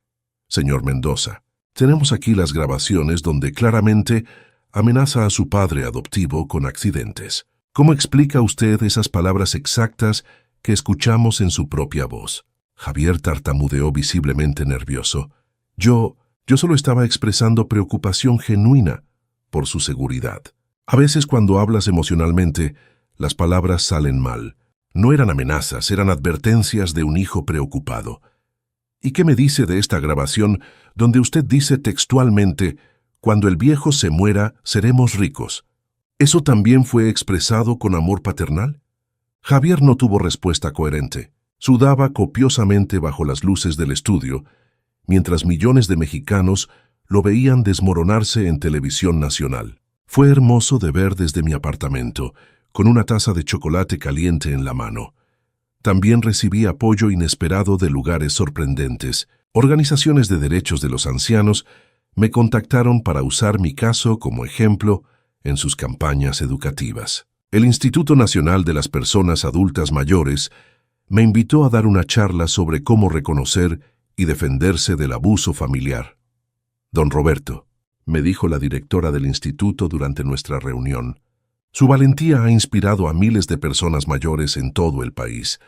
Señor Mendoza, tenemos aquí las grabaciones donde claramente amenaza a su padre adoptivo con accidentes. ¿Cómo explica usted esas palabras exactas que escuchamos en su propia voz? Javier tartamudeó visiblemente nervioso. Yo solo estaba expresando preocupación genuina por su seguridad. A veces cuando hablas emocionalmente, las palabras salen mal. No eran amenazas, eran advertencias de un hijo preocupado. ¿Y qué me dice de esta grabación donde usted dice textualmente, cuando el viejo se muera, seremos ricos? ¿Eso también fue expresado con amor paternal? Javier no tuvo respuesta coherente. Sudaba copiosamente bajo las luces del estudio, mientras millones de mexicanos lo veían desmoronarse en televisión nacional. Fue hermoso de ver desde mi apartamento, con una taza de chocolate caliente en la mano. También recibí apoyo inesperado de lugares sorprendentes. Organizaciones de derechos de los ancianos me contactaron para usar mi caso como ejemplo en sus campañas educativas. El Instituto Nacional de las Personas Adultas Mayores me invitó a dar una charla sobre cómo reconocer y defenderse del abuso familiar. Don Roberto, me dijo la directora del instituto durante nuestra reunión, su valentía ha inspirado a miles de personas mayores en todo el país.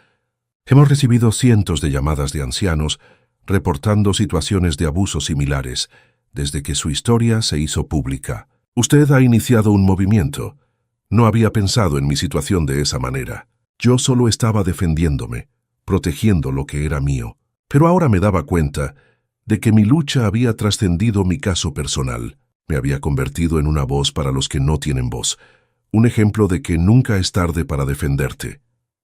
Hemos recibido cientos de llamadas de ancianos reportando situaciones de abuso similares desde que su historia se hizo pública. Usted ha iniciado un movimiento. No había pensado en mi situación de esa manera. Yo solo estaba defendiéndome, protegiendo lo que era mío. Pero ahora me daba cuenta de que mi lucha había trascendido mi caso personal. Me había convertido en una voz para los que no tienen voz. Un ejemplo de que nunca es tarde para defenderte.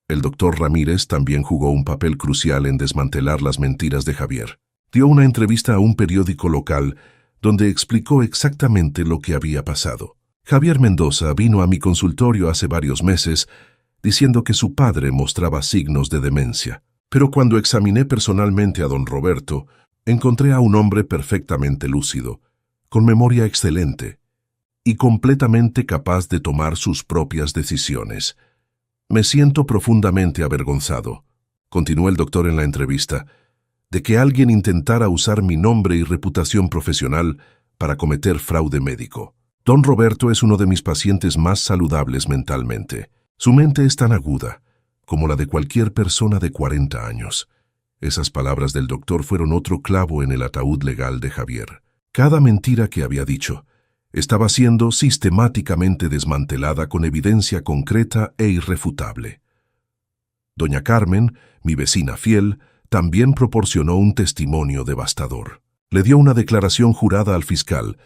El doctor Ramírez también jugó un papel crucial en desmantelar las mentiras de Javier. Dio una entrevista a un periódico local donde explicó exactamente lo que había pasado. Javier Mendoza vino a mi consultorio hace varios meses diciendo que su padre mostraba signos de demencia. Pero cuando examiné personalmente a don Roberto, encontré a un hombre perfectamente lúcido, con memoria excelente y completamente capaz de tomar sus propias decisiones. Me siento profundamente avergonzado, continuó el doctor en la entrevista, de que alguien intentara usar mi nombre y reputación profesional para cometer fraude médico. Don Roberto es uno de mis pacientes más saludables mentalmente. Su mente es tan aguda como la de cualquier persona de 40 años. Esas palabras del doctor fueron otro clavo en el ataúd legal de Javier. Cada mentira que había dicho estaba siendo sistemáticamente desmantelada con evidencia concreta e irrefutable. Doña Carmen, mi vecina fiel, también proporcionó un testimonio devastador. Le dio una declaración jurada al fiscal,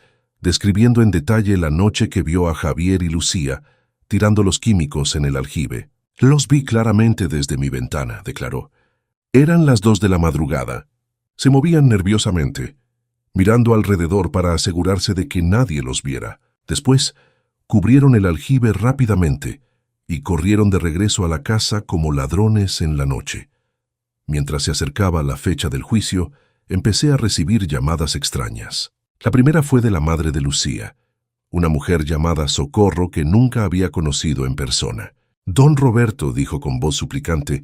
describiendo en detalle la noche que vio a Javier y Lucía tirando los químicos en el aljibe. Los vi claramente desde mi ventana, declaró. Eran las 2 de la madrugada. Se movían nerviosamente, mirando alrededor para asegurarse de que nadie los viera. Después, cubrieron el aljibe rápidamente y corrieron de regreso a la casa como ladrones en la noche. Mientras se acercaba la fecha del juicio, empecé a recibir llamadas extrañas. La primera fue de la madre de Lucía, una mujer llamada Socorro que nunca había conocido en persona. Don Roberto, dijo con voz suplicante,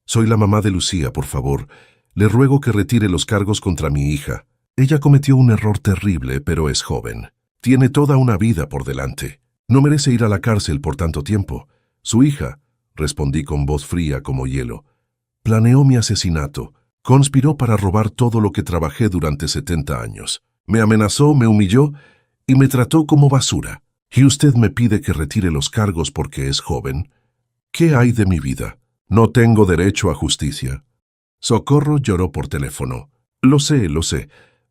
soy la mamá de Lucía, por favor. Le ruego que retire los cargos contra mi hija. Ella cometió un error terrible, pero es joven. Tiene toda una vida por delante. No merece ir a la cárcel por tanto tiempo. Su hija, respondí con voz fría como hielo, planeó mi asesinato. Conspiró para robar todo lo que trabajé durante 70 años. Me amenazó, me humilló y me trató como basura. ¿Y usted me pide que retire los cargos porque es joven? ¿Qué hay de mi vida? No tengo derecho a justicia. Socorro lloró por teléfono. Lo sé,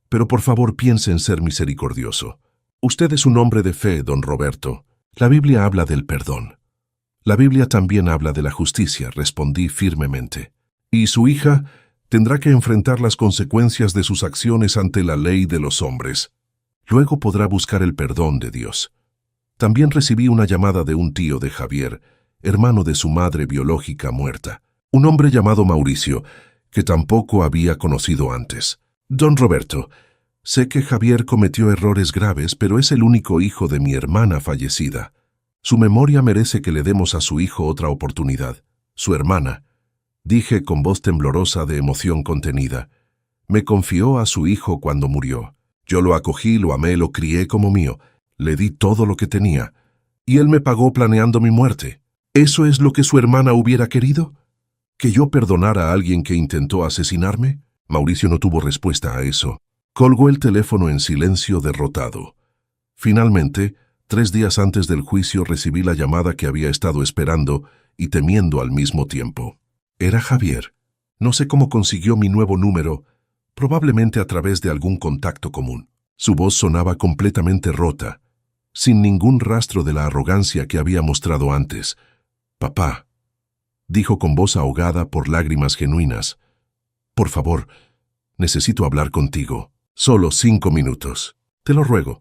pero por favor piense en ser misericordioso. Usted es un hombre de fe, don Roberto. La Biblia habla del perdón. La Biblia también habla de la justicia, respondí firmemente. Y su hija tendrá que enfrentar las consecuencias de sus acciones ante la ley de los hombres. Luego podrá buscar el perdón de Dios. También recibí una llamada de un tío de Javier, hermano de su madre biológica muerta, un hombre llamado Mauricio, que tampoco había conocido antes. Don Roberto, sé que Javier cometió errores graves, pero es el único hijo de mi hermana fallecida. Su memoria merece que le demos a su hijo otra oportunidad. Su hermana, dije con voz temblorosa de emoción contenida, me confió a su hijo cuando murió. Yo lo acogí, lo amé, lo crié como mío, le di todo lo que tenía, y él me pagó planeando mi muerte. ¿Eso es lo que su hermana hubiera querido? ¿Que yo perdonara a alguien que intentó asesinarme? Mauricio no tuvo respuesta a eso. Colgó el teléfono en silencio derrotado. Finalmente, 3 días antes del juicio recibí la llamada que había estado esperando y temiendo al mismo tiempo. Era Javier. No sé cómo consiguió mi nuevo número, probablemente a través de algún contacto común. Su voz sonaba completamente rota, sin ningún rastro de la arrogancia que había mostrado antes. «Papá», dijo con voz ahogada por lágrimas genuinas, «por favor, necesito hablar contigo». Solo 5 minutos. Te lo ruego.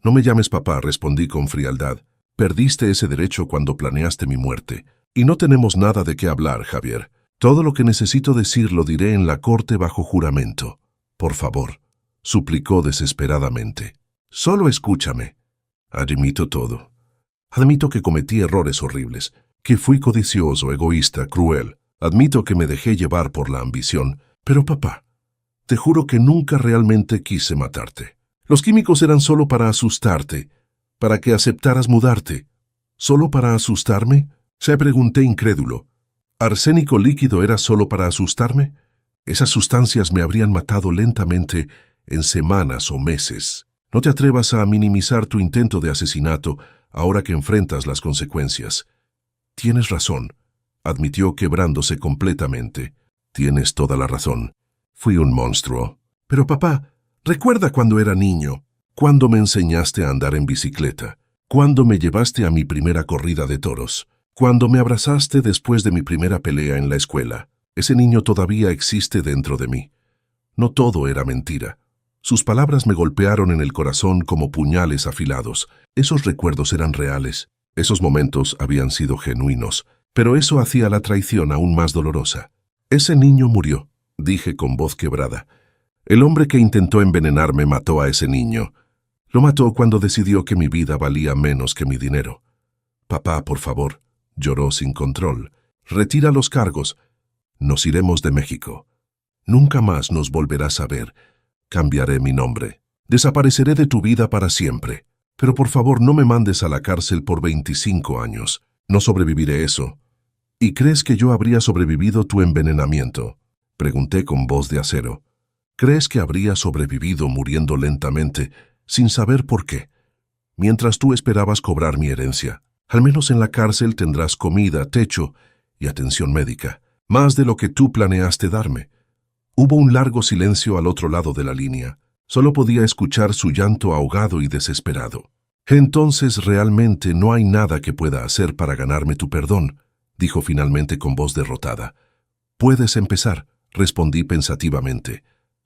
No me llames papá, respondí con frialdad. Perdiste ese derecho cuando planeaste mi muerte. Y no tenemos nada de qué hablar, Javier. Todo lo que necesito decir lo diré en la corte bajo juramento. Por favor, suplicó desesperadamente. Solo escúchame. Admito todo. Admito que cometí errores horribles, que fui codicioso, egoísta, cruel. Admito que me dejé llevar por la ambición. Pero papá, te juro que nunca realmente quise matarte. Los químicos eran solo para asustarte, para que aceptaras mudarte. ¿Solo para asustarme? Se pregunté incrédulo. ¿Arsénico líquido era solo para asustarme? Esas sustancias me habrían matado lentamente en semanas o meses. No te atrevas a minimizar tu intento de asesinato ahora que enfrentas las consecuencias. Tienes razón, admitió quebrándose completamente. Tienes toda la razón. Fui un monstruo. Pero papá, recuerda cuando era niño, cuando me enseñaste a andar en bicicleta, cuando me llevaste a mi primera corrida de toros, cuando me abrazaste después de mi primera pelea en la escuela. Ese niño todavía existe dentro de mí. No todo era mentira. Sus palabras me golpearon en el corazón como puñales afilados. Esos recuerdos eran reales. Esos momentos habían sido genuinos. Pero eso hacía la traición aún más dolorosa. Ese niño murió, dije con voz quebrada. El hombre que intentó envenenarme mató a ese niño. Lo mató cuando decidió que mi vida valía menos que mi dinero. Papá, por favor, lloró sin control. Retira los cargos. Nos iremos de México. Nunca más nos volverás a ver. Cambiaré mi nombre. Desapareceré de tu vida para siempre. Pero por favor no me mandes a la cárcel por 25 años. No sobreviviré eso. ¿Y crees que yo habría sobrevivido tu envenenamiento? Pregunté con voz de acero. ¿Crees que habría sobrevivido muriendo lentamente, sin saber por qué? Mientras tú esperabas cobrar mi herencia. Al menos en la cárcel tendrás comida, techo y atención médica. Más de lo que tú planeaste darme. Hubo un largo silencio al otro lado de la línea. Solo podía escuchar su llanto ahogado y desesperado. Entonces realmente no hay nada que pueda hacer para ganarme tu perdón, dijo finalmente con voz derrotada. Puedes empezar, respondí pensativamente,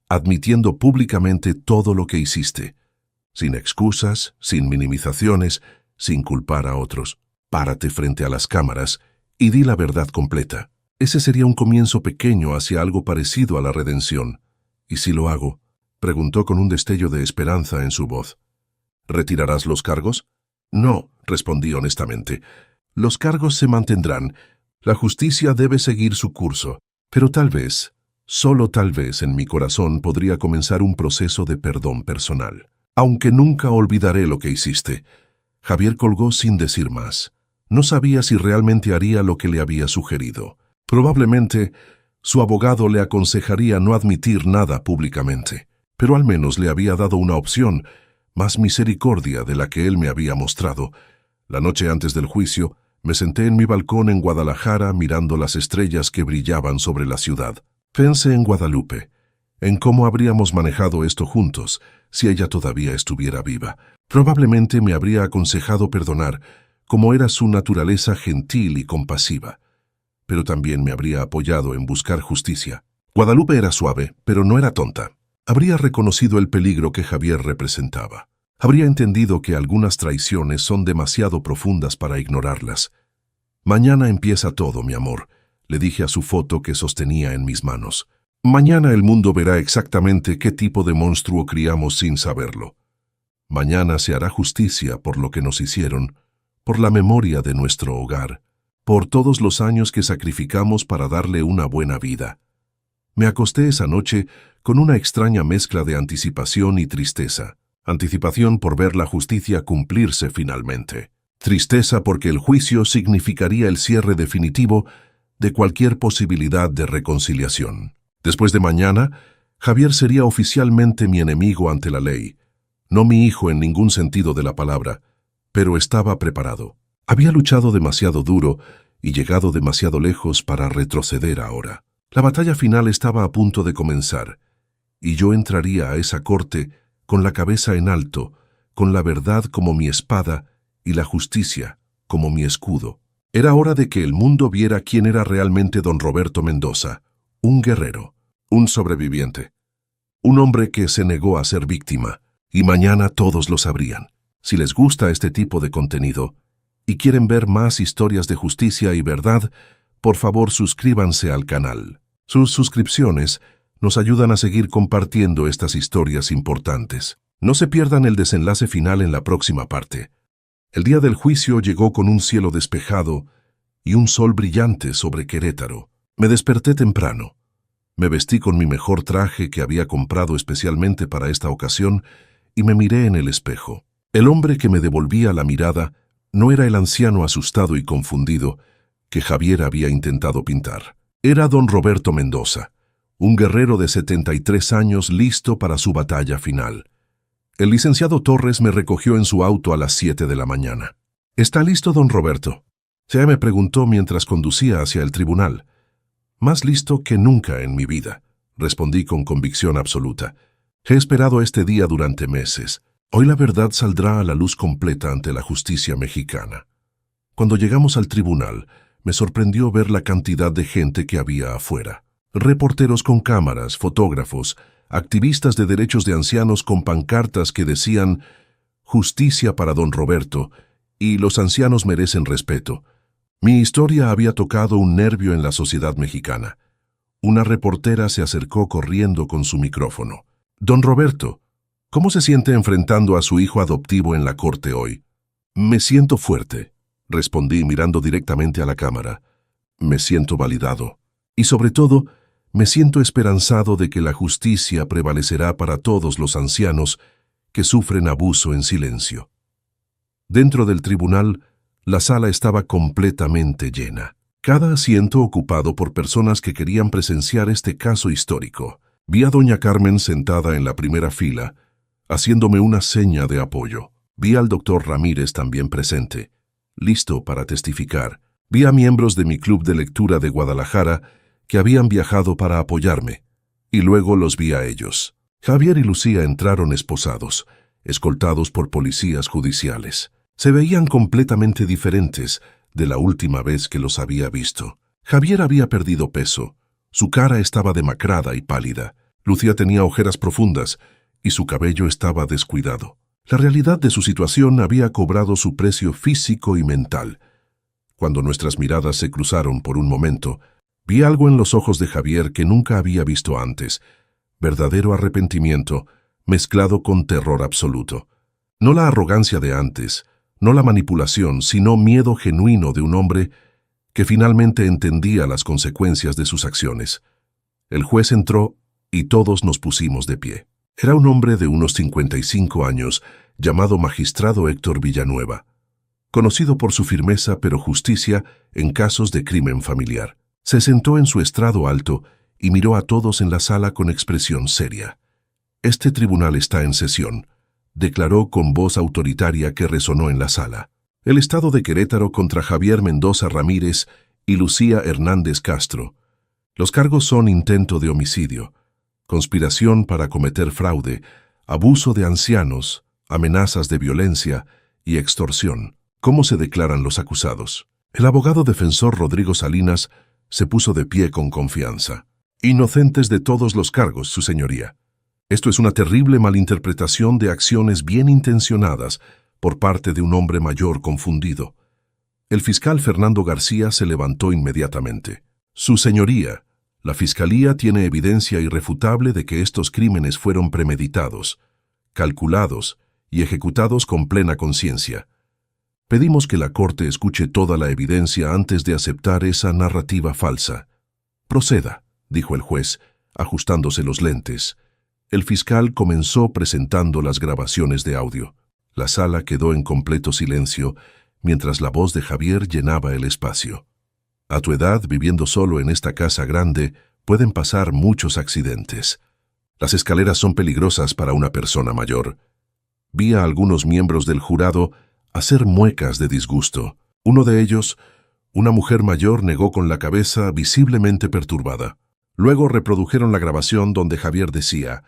admitiendo públicamente todo lo que hiciste. Sin excusas, sin minimizaciones, sin culpar a otros. Párate frente a las cámaras y di la verdad completa. Ese sería un comienzo pequeño hacia algo parecido a la redención. ¿Y si lo hago? Preguntó con un destello de esperanza en su voz. ¿Retirarás los cargos? No, respondí honestamente. Los cargos se mantendrán. La justicia debe seguir su curso. Pero tal vez, solo tal vez en mi corazón podría comenzar un proceso de perdón personal. Aunque nunca olvidaré lo que hiciste. Javier colgó sin decir más. No sabía si realmente haría lo que le había sugerido. Probablemente, su abogado le aconsejaría no admitir nada públicamente, pero al menos le había dado una opción, más misericordia de la que él me había mostrado. La noche antes del juicio, me senté en mi balcón en Guadalajara mirando las estrellas que brillaban sobre la ciudad. Pensé en Guadalupe, en cómo habríamos manejado esto juntos si ella todavía estuviera viva. Probablemente me habría aconsejado perdonar, como era su naturaleza gentil y compasiva. Pero también me habría apoyado en buscar justicia. Guadalupe era suave, pero no era tonta. Habría reconocido el peligro que Javier representaba. Habría entendido que algunas traiciones son demasiado profundas para ignorarlas. Mañana empieza todo, mi amor, le dije a su foto que sostenía en mis manos. Mañana el mundo verá exactamente qué tipo de monstruo criamos sin saberlo. Mañana se hará justicia por lo que nos hicieron, por la memoria de nuestro hogar, por todos los años que sacrificamos para darle una buena vida. Me acosté esa noche con una extraña mezcla de anticipación y tristeza. Anticipación por ver la justicia cumplirse finalmente. Tristeza porque el juicio significaría el cierre definitivo de cualquier posibilidad de reconciliación. Después de mañana, Javier sería oficialmente mi enemigo ante la ley. No mi hijo en ningún sentido de la palabra, pero estaba preparado. Había luchado demasiado duro y llegado demasiado lejos para retroceder ahora. La batalla final estaba a punto de comenzar, y yo entraría a esa corte con la cabeza en alto, con la verdad como mi espada y la justicia como mi escudo. Era hora de que el mundo viera quién era realmente don Roberto Mendoza, un guerrero, un sobreviviente. Un hombre que se negó a ser víctima, y mañana todos lo sabrían. Si les gusta este tipo de contenido y quieren ver más historias de justicia y verdad, por favor suscríbanse al canal. Sus suscripciones nos ayudan a seguir compartiendo estas historias importantes. No se pierdan el desenlace final en la próxima parte. El día del juicio llegó con un cielo despejado y un sol brillante sobre Querétaro. Me desperté temprano. Me vestí con mi mejor traje que había comprado especialmente para esta ocasión y me miré en el espejo. El hombre que me devolvía la mirada no era el anciano asustado y confundido que Javier había intentado pintar. Era don Roberto Mendoza, un guerrero de 73 años listo para su batalla final. El licenciado Torres me recogió en su auto a las 7 de la mañana. ¿Está listo, don Roberto? Se me preguntó mientras conducía hacia el tribunal. Más listo que nunca en mi vida, respondí con convicción absoluta. He esperado este día durante meses. Hoy la verdad saldrá a la luz completa ante la justicia mexicana. Cuando llegamos al tribunal, me sorprendió ver la cantidad de gente que había afuera. Reporteros con cámaras, fotógrafos, activistas de derechos de ancianos con pancartas que decían «Justicia para don Roberto» y «Los ancianos merecen respeto». Mi historia había tocado un nervio en la sociedad mexicana. Una reportera se acercó corriendo con su micrófono. «Don Roberto, ¿cómo se siente enfrentando a su hijo adoptivo en la corte hoy?» «Me siento fuerte», respondí mirando directamente a la cámara. «Me siento validado. Y sobre todo, me siento esperanzado de que la justicia prevalecerá para todos los ancianos que sufren abuso en silencio». Dentro del tribunal, la sala estaba completamente llena. Cada asiento ocupado por personas que querían presenciar este caso histórico. Vi a doña Carmen sentada en la primera fila, haciéndome una seña de apoyo. Vi al doctor Ramírez también presente, listo para testificar. Vi a miembros de mi club de lectura de Guadalajara que habían viajado para apoyarme, y luego los vi a ellos. Javier y Lucía entraron esposados, escoltados por policías judiciales. Se veían completamente diferentes de la última vez que los había visto. Javier había perdido peso, su cara estaba demacrada y pálida. Lucía tenía ojeras profundas y su cabello estaba descuidado. La realidad de su situación había cobrado su precio físico y mental. Cuando nuestras miradas se cruzaron por un momento, vi algo en los ojos de Javier que nunca había visto antes, verdadero arrepentimiento mezclado con terror absoluto. No la arrogancia de antes, no la manipulación, sino miedo genuino de un hombre que finalmente entendía las consecuencias de sus acciones. El juez entró y todos nos pusimos de pie. Era un hombre de unos 55 años, llamado magistrado Héctor Villanueva, conocido por su firmeza pero justicia en casos de crimen familiar. Se sentó en su estrado alto y miró a todos en la sala con expresión seria. «Este tribunal está en sesión», declaró con voz autoritaria que resonó en la sala. «El Estado de Querétaro contra Javier Mendoza Ramírez y Lucía Hernández Castro. Los cargos son intento de homicidio, conspiración para cometer fraude, abuso de ancianos, amenazas de violencia y extorsión. ¿Cómo se declaran los acusados?» El abogado defensor Rodrigo Salinas se puso de pie con confianza. «Inocentes de todos los cargos, su señoría. Esto es una terrible malinterpretación de acciones bien intencionadas por parte de un hombre mayor confundido». El fiscal Fernando García se levantó inmediatamente. «Su señoría, la Fiscalía tiene evidencia irrefutable de que estos crímenes fueron premeditados, calculados y ejecutados con plena conciencia. Pedimos que la Corte escuche toda la evidencia antes de aceptar esa narrativa falsa». «Proceda», dijo el juez, ajustándose los lentes. El fiscal comenzó presentando las grabaciones de audio. La sala quedó en completo silencio mientras la voz de Javier llenaba el espacio. «A tu edad, viviendo solo en esta casa grande, pueden pasar muchos accidentes. Las escaleras son peligrosas para una persona mayor». Vi a algunos miembros del jurado hacer muecas de disgusto. Uno de ellos, una mujer mayor, negó con la cabeza visiblemente perturbada. Luego reprodujeron la grabación donde Javier decía: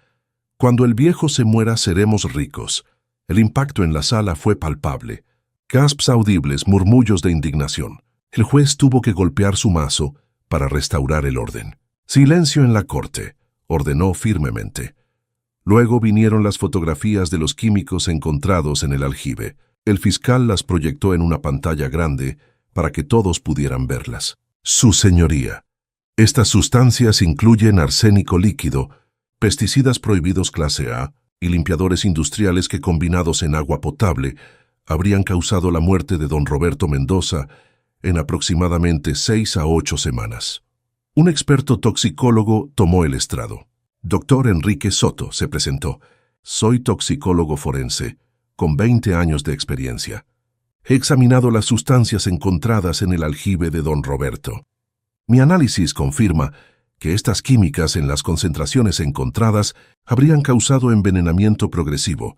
«Cuando el viejo se muera seremos ricos». El impacto en la sala fue palpable. Gasps audibles, murmullos de indignación. El juez tuvo que golpear su mazo para restaurar el orden. «Silencio en la corte», ordenó firmemente. Luego vinieron las fotografías de los químicos encontrados en el aljibe. El fiscal las proyectó en una pantalla grande para que todos pudieran verlas. Su señoría, estas sustancias incluyen arsénico líquido, pesticidas prohibidos clase A y limpiadores industriales que combinados en agua potable habrían causado la muerte de don Roberto Mendoza en aproximadamente 6 a 8 semanas. Un experto toxicólogo tomó el estrado. Doctor Enrique Soto se presentó. Soy toxicólogo forense, con 20 años de experiencia. He examinado las sustancias encontradas en el aljibe de don Roberto. Mi análisis confirma que estas químicas en las concentraciones encontradas habrían causado envenenamiento progresivo,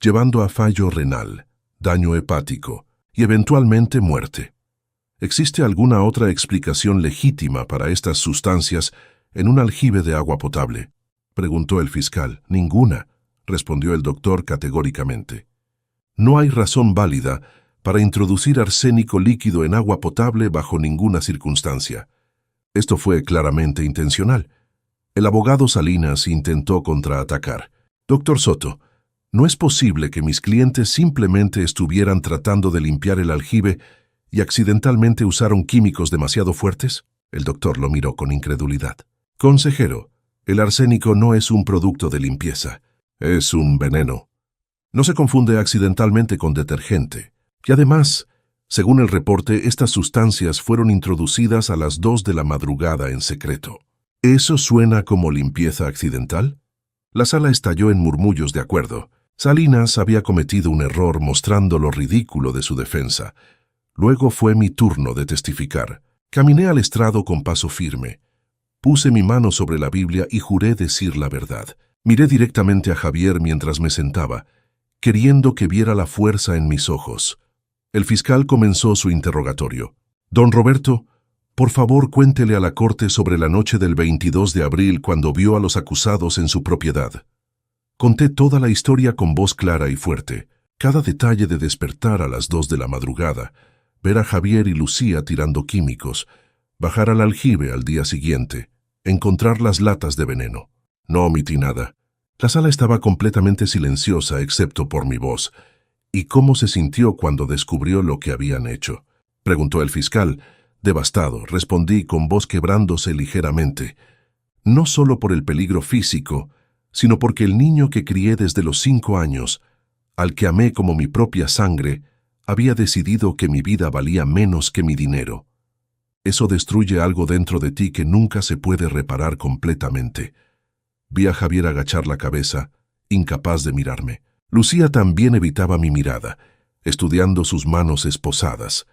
llevando a fallo renal, daño hepático y eventualmente muerte. ¿Existe alguna otra explicación legítima para estas sustancias en un aljibe de agua potable?, preguntó el fiscal. Ninguna, respondió el doctor categóricamente. No hay razón válida para introducir arsénico líquido en agua potable bajo ninguna circunstancia. Esto fue claramente intencional. El abogado Salinas intentó contraatacar. Doctor Soto, ¿no es posible que mis clientes simplemente estuvieran tratando de limpiar el aljibe y accidentalmente usaron químicos demasiado fuertes? El doctor lo miró con incredulidad. Consejero, el arsénico no es un producto de limpieza, es un veneno. No se confunde accidentalmente con detergente. Y además, según el reporte, estas sustancias fueron introducidas a las 2 de la madrugada en secreto. ¿Eso suena como limpieza accidental? La sala estalló en murmullos de acuerdo. Salinas había cometido un error mostrando lo ridículo de su defensa. Luego fue mi turno de testificar. Caminé al estrado con paso firme. Puse mi mano sobre la Biblia y juré decir la verdad. Miré directamente a Javier mientras me sentaba, queriendo que viera la fuerza en mis ojos. El fiscal comenzó su interrogatorio. Don Roberto, por favor cuéntele a la corte sobre la noche del 22 de abril cuando vio a los acusados en su propiedad. Conté toda la historia con voz clara y fuerte. Cada detalle de despertar a las 2 de la madrugada, ver a Javier y Lucía tirando químicos, bajar al aljibe al día siguiente, encontrar las latas de veneno. No omití nada. La sala estaba completamente silenciosa excepto por mi voz. ¿Y cómo se sintió cuando descubrió lo que habían hecho?, preguntó el fiscal. Devastado, respondí con voz quebrándose ligeramente. No solo por el peligro físico, sino porque el niño que crié desde los 5 años, al que amé como mi propia sangre, había decidido que mi vida valía menos que mi dinero. Eso destruye algo dentro de ti que nunca se puede reparar completamente. Vi a Javier agachar la cabeza, incapaz de mirarme. Lucía también evitaba mi mirada, estudiando sus manos esposadas.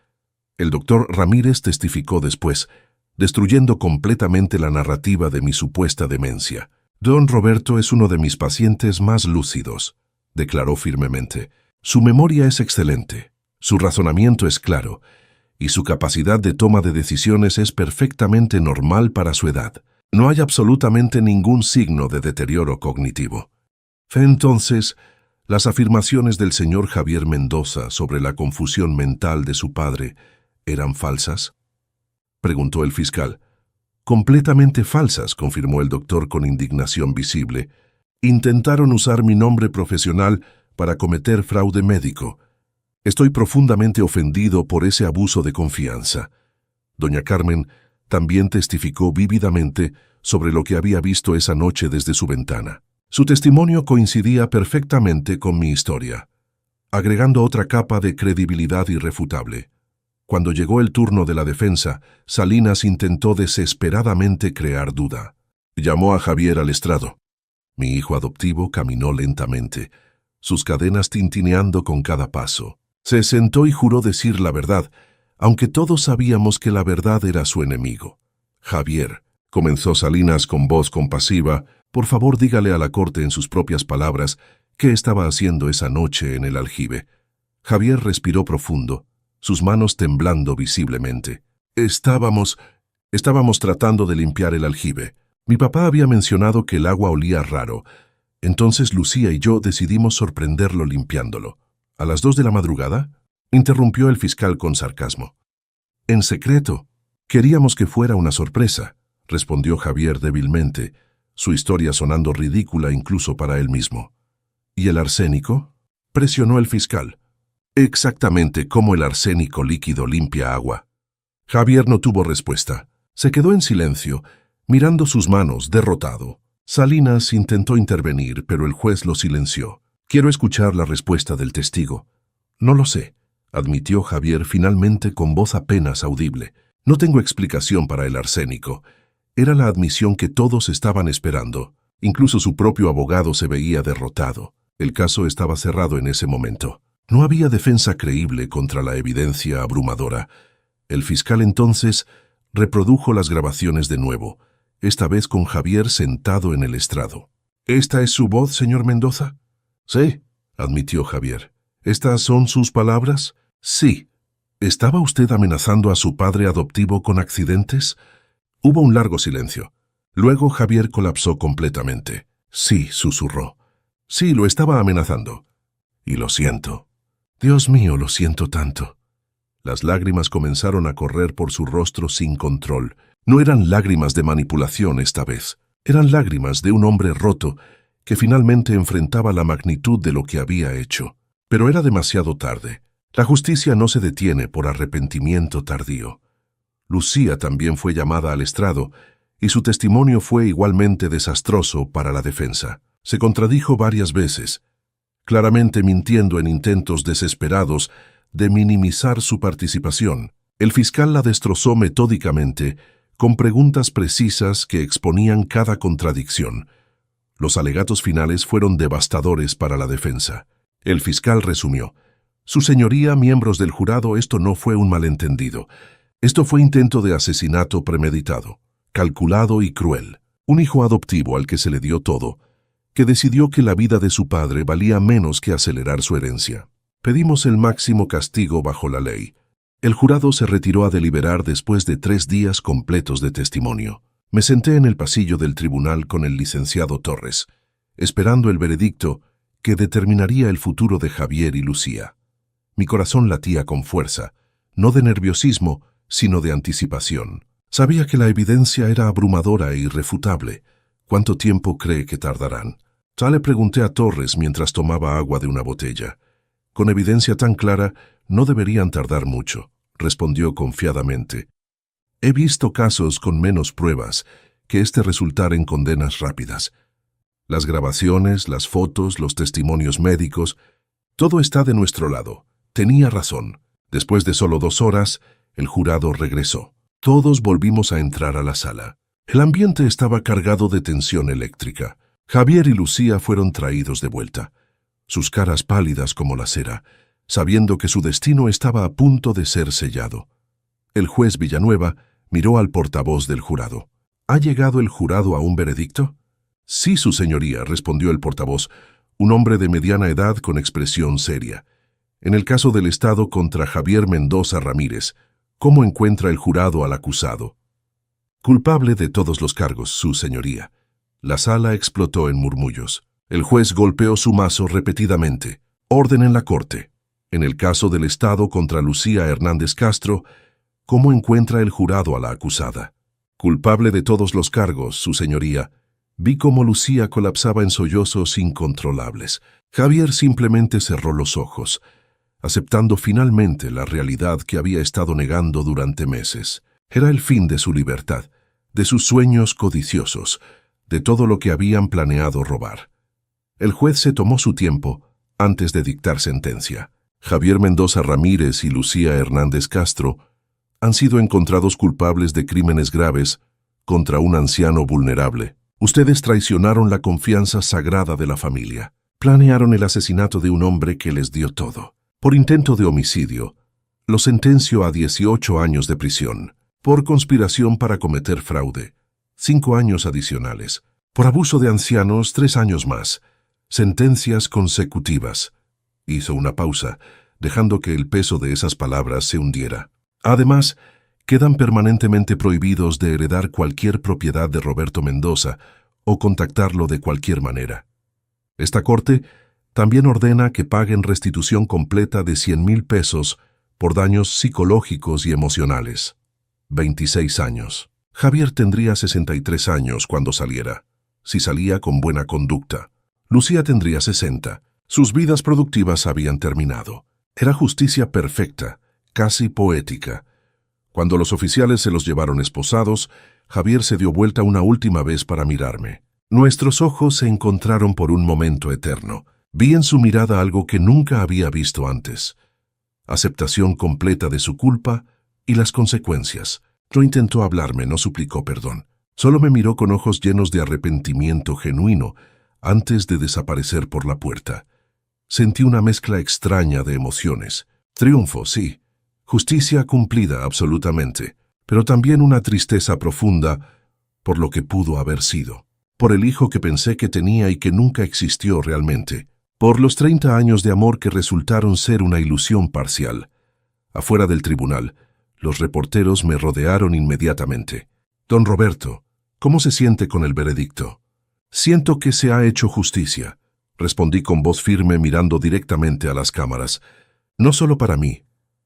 El doctor Ramírez testificó después, destruyendo completamente la narrativa de mi supuesta demencia. Don Roberto es uno de mis pacientes más lúcidos, declaró firmemente. Su memoria es excelente, su razonamiento es claro, y su capacidad de toma de decisiones es perfectamente normal para su edad. No hay absolutamente ningún signo de deterioro cognitivo. Entonces, ¿las afirmaciones del señor Javier Mendoza sobre la confusión mental de su padre eran falsas?, preguntó el fiscal. Completamente falsas, confirmó el doctor con indignación visible. Intentaron usar mi nombre profesional para cometer fraude médico. Estoy profundamente ofendido por ese abuso de confianza. Doña Carmen también testificó vívidamente sobre lo que había visto esa noche desde su ventana. Su testimonio coincidía perfectamente con mi historia, agregando otra capa de credibilidad irrefutable. Cuando llegó el turno de la defensa, Salinas intentó desesperadamente crear duda. Llamó a Javier al estrado. Mi hijo adoptivo caminó lentamente, sus cadenas tintineando con cada paso. Se sentó y juró decir la verdad, aunque todos sabíamos que la verdad era su enemigo. Javier, comenzó Salinas con voz compasiva, por favor dígale a la corte en sus propias palabras qué estaba haciendo esa noche en el aljibe. Javier respiró profundo, sus manos temblando visiblemente. Estábamos tratando de limpiar el aljibe. Mi papá había mencionado que el agua olía raro. Entonces Lucía y yo decidimos sorprenderlo limpiándolo. ¿A las 2 de la madrugada? Interrumpió el fiscal con sarcasmo. En secreto. Queríamos que fuera una sorpresa, respondió Javier débilmente, su historia sonando ridícula incluso para él mismo. ¿Y el arsénico?, presionó el fiscal. Exactamente como el arsénico líquido limpia agua. Javier no tuvo respuesta. Se quedó en silencio, mirando sus manos, derrotado. Salinas intentó intervenir, pero el juez lo silenció. Quiero escuchar la respuesta del testigo. No lo sé, admitió Javier finalmente con voz apenas audible. No tengo explicación para el arsénico. Era la admisión que todos estaban esperando. Incluso su propio abogado se veía derrotado. El caso estaba cerrado en ese momento. No había defensa creíble contra la evidencia abrumadora. El fiscal entonces reprodujo las grabaciones de nuevo, esta vez con Javier sentado en el estrado. ¿Esta es su voz, señor Mendoza? Sí, admitió Javier. ¿Estas son sus palabras? Sí. ¿Estaba usted amenazando a su padre adoptivo con accidentes? Hubo un largo silencio. Luego Javier colapsó completamente. Sí, susurró. Sí, lo estaba amenazando. Y lo siento. Dios mío, lo siento tanto. Las lágrimas comenzaron a correr por su rostro sin control. No eran lágrimas de manipulación esta vez. Eran lágrimas de un hombre roto que finalmente enfrentaba la magnitud de lo que había hecho. Pero era demasiado tarde. La justicia no se detiene por arrepentimiento tardío. Lucía también fue llamada al estrado y su testimonio fue igualmente desastroso para la defensa. Se contradijo varias veces, claramente mintiendo en intentos desesperados de minimizar su participación. El fiscal la destrozó metódicamente, con preguntas precisas que exponían cada contradicción. Los alegatos finales fueron devastadores para la defensa. El fiscal resumió: Su señoría, miembros del jurado, esto no fue un malentendido. Esto fue intento de asesinato premeditado, calculado y cruel. Un hijo adoptivo al que se le dio todo, que decidió que la vida de su padre valía menos que acelerar su herencia. Pedimos el máximo castigo bajo la ley. El jurado se retiró a deliberar después de 3 días completos de testimonio. Me senté en el pasillo del tribunal con el licenciado Torres, esperando el veredicto que determinaría el futuro de Javier y Lucía. Mi corazón latía con fuerza, no de nerviosismo, sino de anticipación. Sabía que la evidencia era abrumadora e irrefutable. ¿Cuánto tiempo cree que tardarán? Ya le pregunté a Torres mientras tomaba agua de una botella. Con evidencia tan clara, no deberían tardar mucho, respondió confiadamente. He visto casos con menos pruebas que resultar en condenas rápidas. Las grabaciones, las fotos, los testimonios médicos, todo está de nuestro lado. Tenía razón. Después de solo 2 horas, el jurado regresó. Todos volvimos a entrar a la sala. El ambiente estaba cargado de tensión eléctrica. Javier y Lucía fueron traídos de vuelta, sus caras pálidas como la cera, sabiendo que su destino estaba a punto de ser sellado. El juez Villanueva miró al portavoz del jurado. ¿Ha llegado el jurado a un veredicto? Sí, su señoría, respondió el portavoz, un hombre de mediana edad con expresión seria. En el caso del Estado contra Javier Mendoza Ramírez, ¿cómo encuentra el jurado al acusado? Culpable de todos los cargos, su señoría. La sala explotó en murmullos. El juez golpeó su mazo repetidamente. Orden en la corte. En el caso del Estado contra Lucía Hernández Castro, ¿cómo encuentra el jurado a la acusada? Culpable de todos los cargos, su señoría. Vi cómo Lucía colapsaba en sollozos incontrolables. Javier simplemente cerró los ojos, aceptando finalmente la realidad que había estado negando durante meses. Era el fin de su libertad, de sus sueños codiciosos, de todo lo que habían planeado robar. El juez se tomó su tiempo antes de dictar sentencia. Javier Mendoza Ramírez y Lucía Hernández Castro han sido encontrados culpables de crímenes graves contra un anciano vulnerable. Ustedes traicionaron la confianza sagrada de la familia. Planearon el asesinato de un hombre que les dio todo. Por intento de homicidio, lo sentencio a 18 años de prisión. Por conspiración para cometer fraude, 5 años adicionales. Por abuso de ancianos, 3 años más. Sentencias consecutivas. Hizo una pausa, dejando que el peso de esas palabras se hundiera. Además, quedan permanentemente prohibidos de heredar cualquier propiedad de Roberto Mendoza o contactarlo de cualquier manera. Esta corte también ordena que paguen restitución completa de 100,000 pesos por daños psicológicos y emocionales. 26 años. Javier tendría 63 años cuando saliera. si salía con buena conducta. Lucía tendría 60. Sus vidas productivas habían terminado. Era justicia perfecta, casi poética. Cuando los oficiales se los llevaron esposados, Javier se dio vuelta una última vez para mirarme. Nuestros ojos se encontraron por un momento eterno. Vi en su mirada algo que nunca había visto antes. Aceptación completa de su culpa y las consecuencias. No intentó hablarme, no suplicó perdón. Solo me miró con ojos llenos de arrepentimiento genuino antes de desaparecer por la puerta. Sentí una mezcla extraña de emociones. Triunfo, sí. Justicia cumplida, absolutamente. Pero también una tristeza profunda por lo que pudo haber sido. Por el hijo que pensé que tenía y que nunca existió realmente. Por los 30 años de amor que resultaron ser una ilusión parcial. Afuera del tribunal, los reporteros me rodearon inmediatamente. Don Roberto, ¿cómo se siente con el veredicto? Siento que se ha hecho justicia, respondí con voz firme mirando directamente a las cámaras. No solo para mí,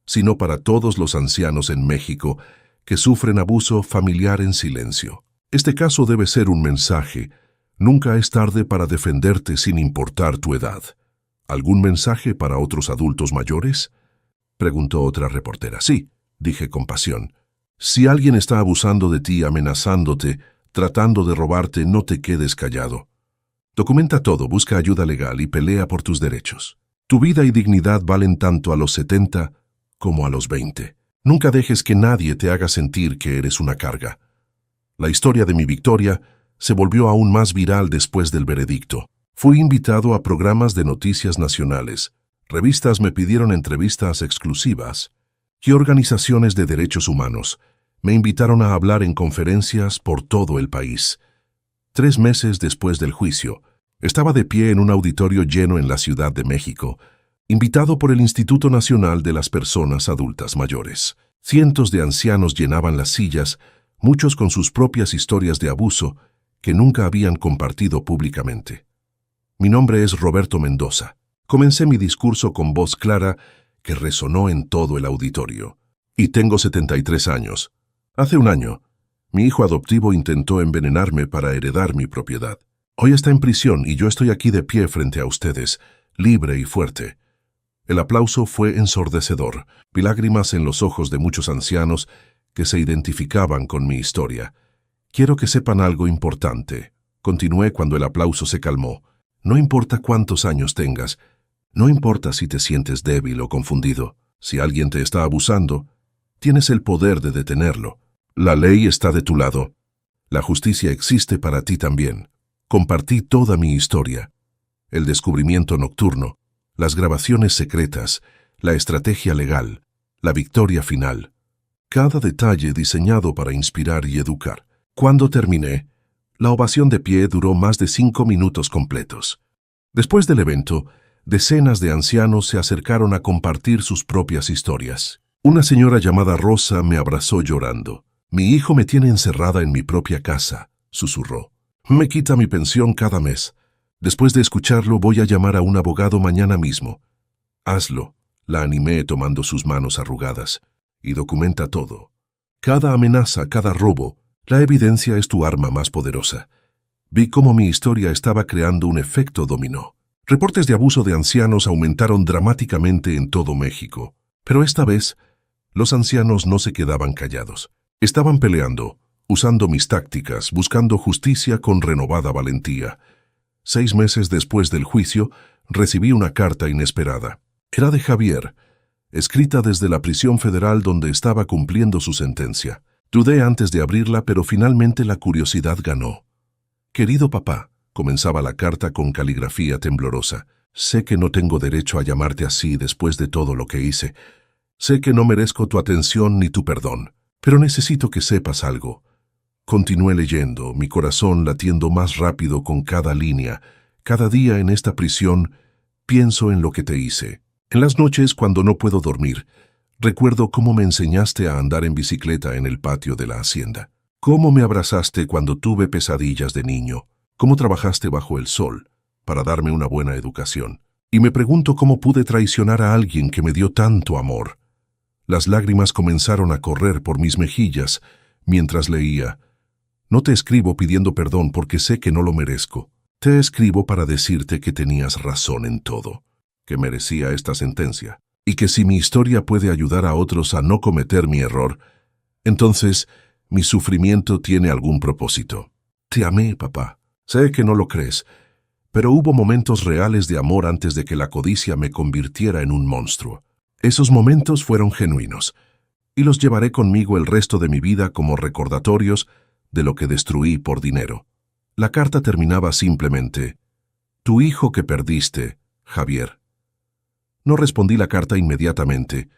sino para todos los ancianos en México que sufren abuso familiar en silencio. Este caso debe ser un mensaje. Nunca es tarde para defenderte sin importar tu edad. ¿Algún mensaje para otros adultos mayores? Preguntó otra reportera. Sí, dije con pasión. Si alguien está abusando de ti, amenazándote, tratando de robarte, no te quedes callado. Documenta todo, busca ayuda legal y pelea por tus derechos. Tu vida y dignidad valen tanto a los 70 como a los 20. Nunca dejes que nadie te haga sentir que eres una carga. La historia de mi victoria se volvió aún más viral después del veredicto. Fui invitado a programas de noticias nacionales. Revistas me pidieron entrevistas exclusivas y organizaciones de derechos humanos me invitaron a hablar en conferencias por todo el país. 3 meses después del juicio, estaba de pie en un auditorio lleno en la Ciudad de México, invitado por el Instituto Nacional de las Personas Adultas Mayores. Cientos de ancianos llenaban las sillas, muchos con sus propias historias de abuso que nunca habían compartido públicamente. Mi nombre es Roberto Mendoza. Comencé mi discurso con voz clara que resonó en todo el auditorio. Y tengo 73 años. Hace un año, mi hijo adoptivo intentó envenenarme para heredar mi propiedad. Hoy está en prisión y yo estoy aquí de pie frente a ustedes, libre y fuerte. El aplauso fue ensordecedor, vi lágrimas en los ojos de muchos ancianos que se identificaban con mi historia. Quiero que sepan algo importante. Continué cuando el aplauso se calmó. No importa cuántos años tengas, no importa si te sientes débil o confundido. Si alguien te está abusando, tienes el poder de detenerlo. La ley está de tu lado. La justicia existe para ti también. Compartí toda mi historia. El descubrimiento nocturno, las grabaciones secretas, la estrategia legal, la victoria final. Cada detalle diseñado para inspirar y educar. Cuando terminé, la ovación de pie duró más de 5 minutos completos. Después del evento, decenas de ancianos se acercaron a compartir sus propias historias. Una señora llamada Rosa me abrazó llorando. Mi hijo me tiene encerrada en mi propia casa, susurró. Me quita mi pensión cada mes. Después de escucharlo, voy a llamar a un abogado mañana mismo. Hazlo, la animé tomando sus manos arrugadas. Y documenta todo. Cada amenaza, cada robo, la evidencia es tu arma más poderosa. Vi cómo mi historia estaba creando un efecto dominó. Reportes de abuso de ancianos aumentaron dramáticamente en todo México. Pero esta vez, los ancianos no se quedaban callados. Estaban peleando, usando mis tácticas, buscando justicia con renovada valentía. 6 meses después del juicio, recibí una carta inesperada. Era de Javier, escrita desde la prisión federal donde estaba cumpliendo su sentencia. Dudé antes de abrirla, pero finalmente la curiosidad ganó. Querido papá, comenzaba la carta con caligrafía temblorosa. Sé que no tengo derecho a llamarte así después de todo lo que hice. Sé que no merezco tu atención ni tu perdón, pero necesito que sepas algo. Continué leyendo, mi corazón latiendo más rápido con cada línea. Cada día en esta prisión pienso en lo que te hice. En las noches, cuando no puedo dormir, recuerdo cómo me enseñaste a andar en bicicleta en el patio de la hacienda. Cómo me abrazaste cuando tuve pesadillas de niño. Cómo trabajaste bajo el sol para darme una buena educación. Y me pregunto cómo pude traicionar a alguien que me dio tanto amor. Las lágrimas comenzaron a correr por mis mejillas mientras leía. No te escribo pidiendo perdón porque sé que no lo merezco. Te escribo para decirte que tenías razón en todo, que merecía esta sentencia, y que si mi historia puede ayudar a otros a no cometer mi error, entonces mi sufrimiento tiene algún propósito. Te amé, papá. Sé que no lo crees, pero hubo momentos reales de amor antes de que la codicia me convirtiera en un monstruo. Esos momentos fueron genuinos, y los llevaré conmigo el resto de mi vida como recordatorios de lo que destruí por dinero. La carta terminaba simplemente: tu hijo que perdiste, Javier. No respondí la carta inmediatamente.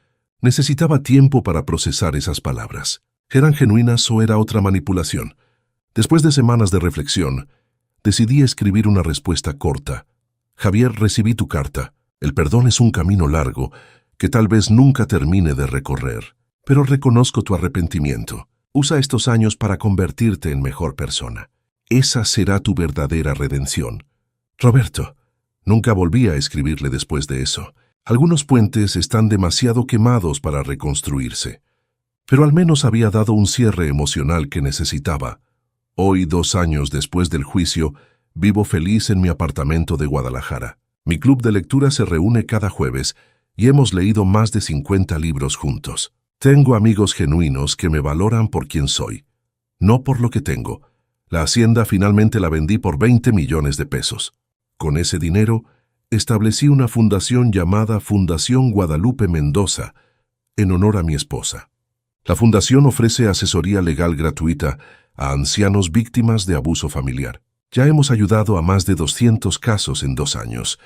Necesitaba tiempo para procesar esas palabras. ¿Eran genuinas o era otra manipulación? Después de semanas de reflexión, decidí escribir una respuesta corta. Javier, recibí tu carta. El perdón es un camino largo que tal vez nunca termine de recorrer, pero reconozco tu arrepentimiento. Usa estos años para convertirte en mejor persona. Esa será tu verdadera redención. Roberto. Nunca volví a escribirle después de eso. Algunos puentes están demasiado quemados para reconstruirse, pero al menos había dado un cierre emocional que necesitaba. Hoy, 2 años después del juicio, vivo feliz en mi apartamento de Guadalajara. Mi club de lectura se reúne cada jueves y hemos leído más de 50 libros juntos. Tengo amigos genuinos que me valoran por quien soy, no por lo que tengo. La hacienda finalmente la vendí por 20 millones de pesos. Con ese dinero, establecí una fundación llamada Fundación Guadalupe Mendoza, en honor a mi esposa. La fundación ofrece asesoría legal gratuita a ancianos víctimas de abuso familiar. Ya hemos ayudado a más de 200 casos en 2 años.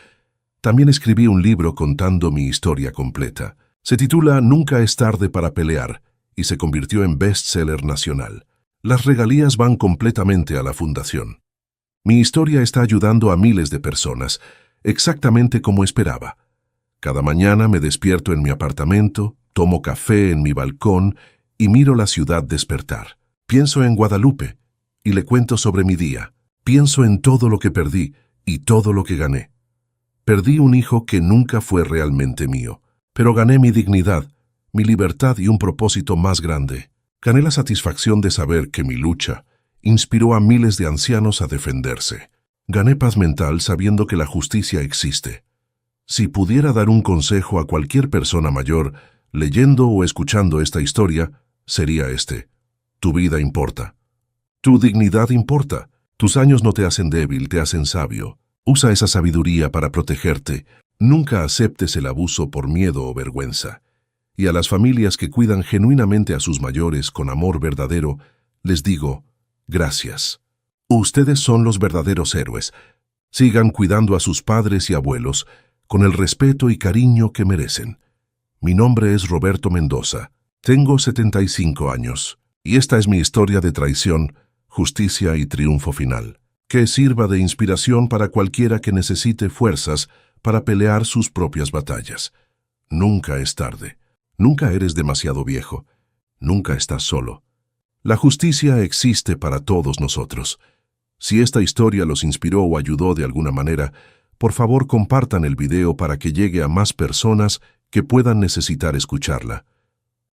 También escribí un libro contando mi historia completa. Se titula Nunca es tarde para pelear y se convirtió en bestseller nacional. Las regalías van completamente a la fundación. Mi historia está ayudando a miles de personas, exactamente como esperaba. Cada mañana me despierto en mi apartamento, tomo café en mi balcón y miro la ciudad despertar. Pienso en Guadalupe y le cuento sobre mi día. Pienso en todo lo que perdí y todo lo que gané. Perdí un hijo que nunca fue realmente mío, pero gané mi dignidad, mi libertad y un propósito más grande. Gané la satisfacción de saber que mi lucha inspiró a miles de ancianos a defenderse. Gané paz mental sabiendo que la justicia existe. Si pudiera dar un consejo a cualquier persona mayor, leyendo o escuchando esta historia, sería este: tu vida importa. Tu dignidad importa. Tus años no te hacen débil, te hacen sabio. Usa esa sabiduría para protegerte. Nunca aceptes el abuso por miedo o vergüenza. Y a las familias que cuidan genuinamente a sus mayores con amor verdadero, les digo: gracias. Ustedes son los verdaderos héroes. Sigan cuidando a sus padres y abuelos con el respeto y cariño que merecen. Mi nombre es Roberto Mendoza. Tengo 75 años. Y esta es mi historia de traición, justicia y triunfo final. Que sirva de inspiración para cualquiera que necesite fuerzas para pelear sus propias batallas. Nunca es tarde. Nunca eres demasiado viejo. Nunca estás solo. La justicia existe para todos nosotros. Si esta historia los inspiró o ayudó de alguna manera, por favor compartan el video para que llegue a más personas que puedan necesitar escucharla.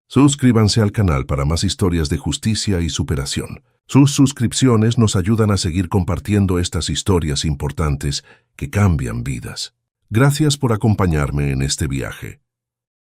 Suscríbanse al canal para más historias de justicia y superación. Sus suscripciones nos ayudan a seguir compartiendo estas historias importantes que cambian vidas. Gracias por acompañarme en este viaje.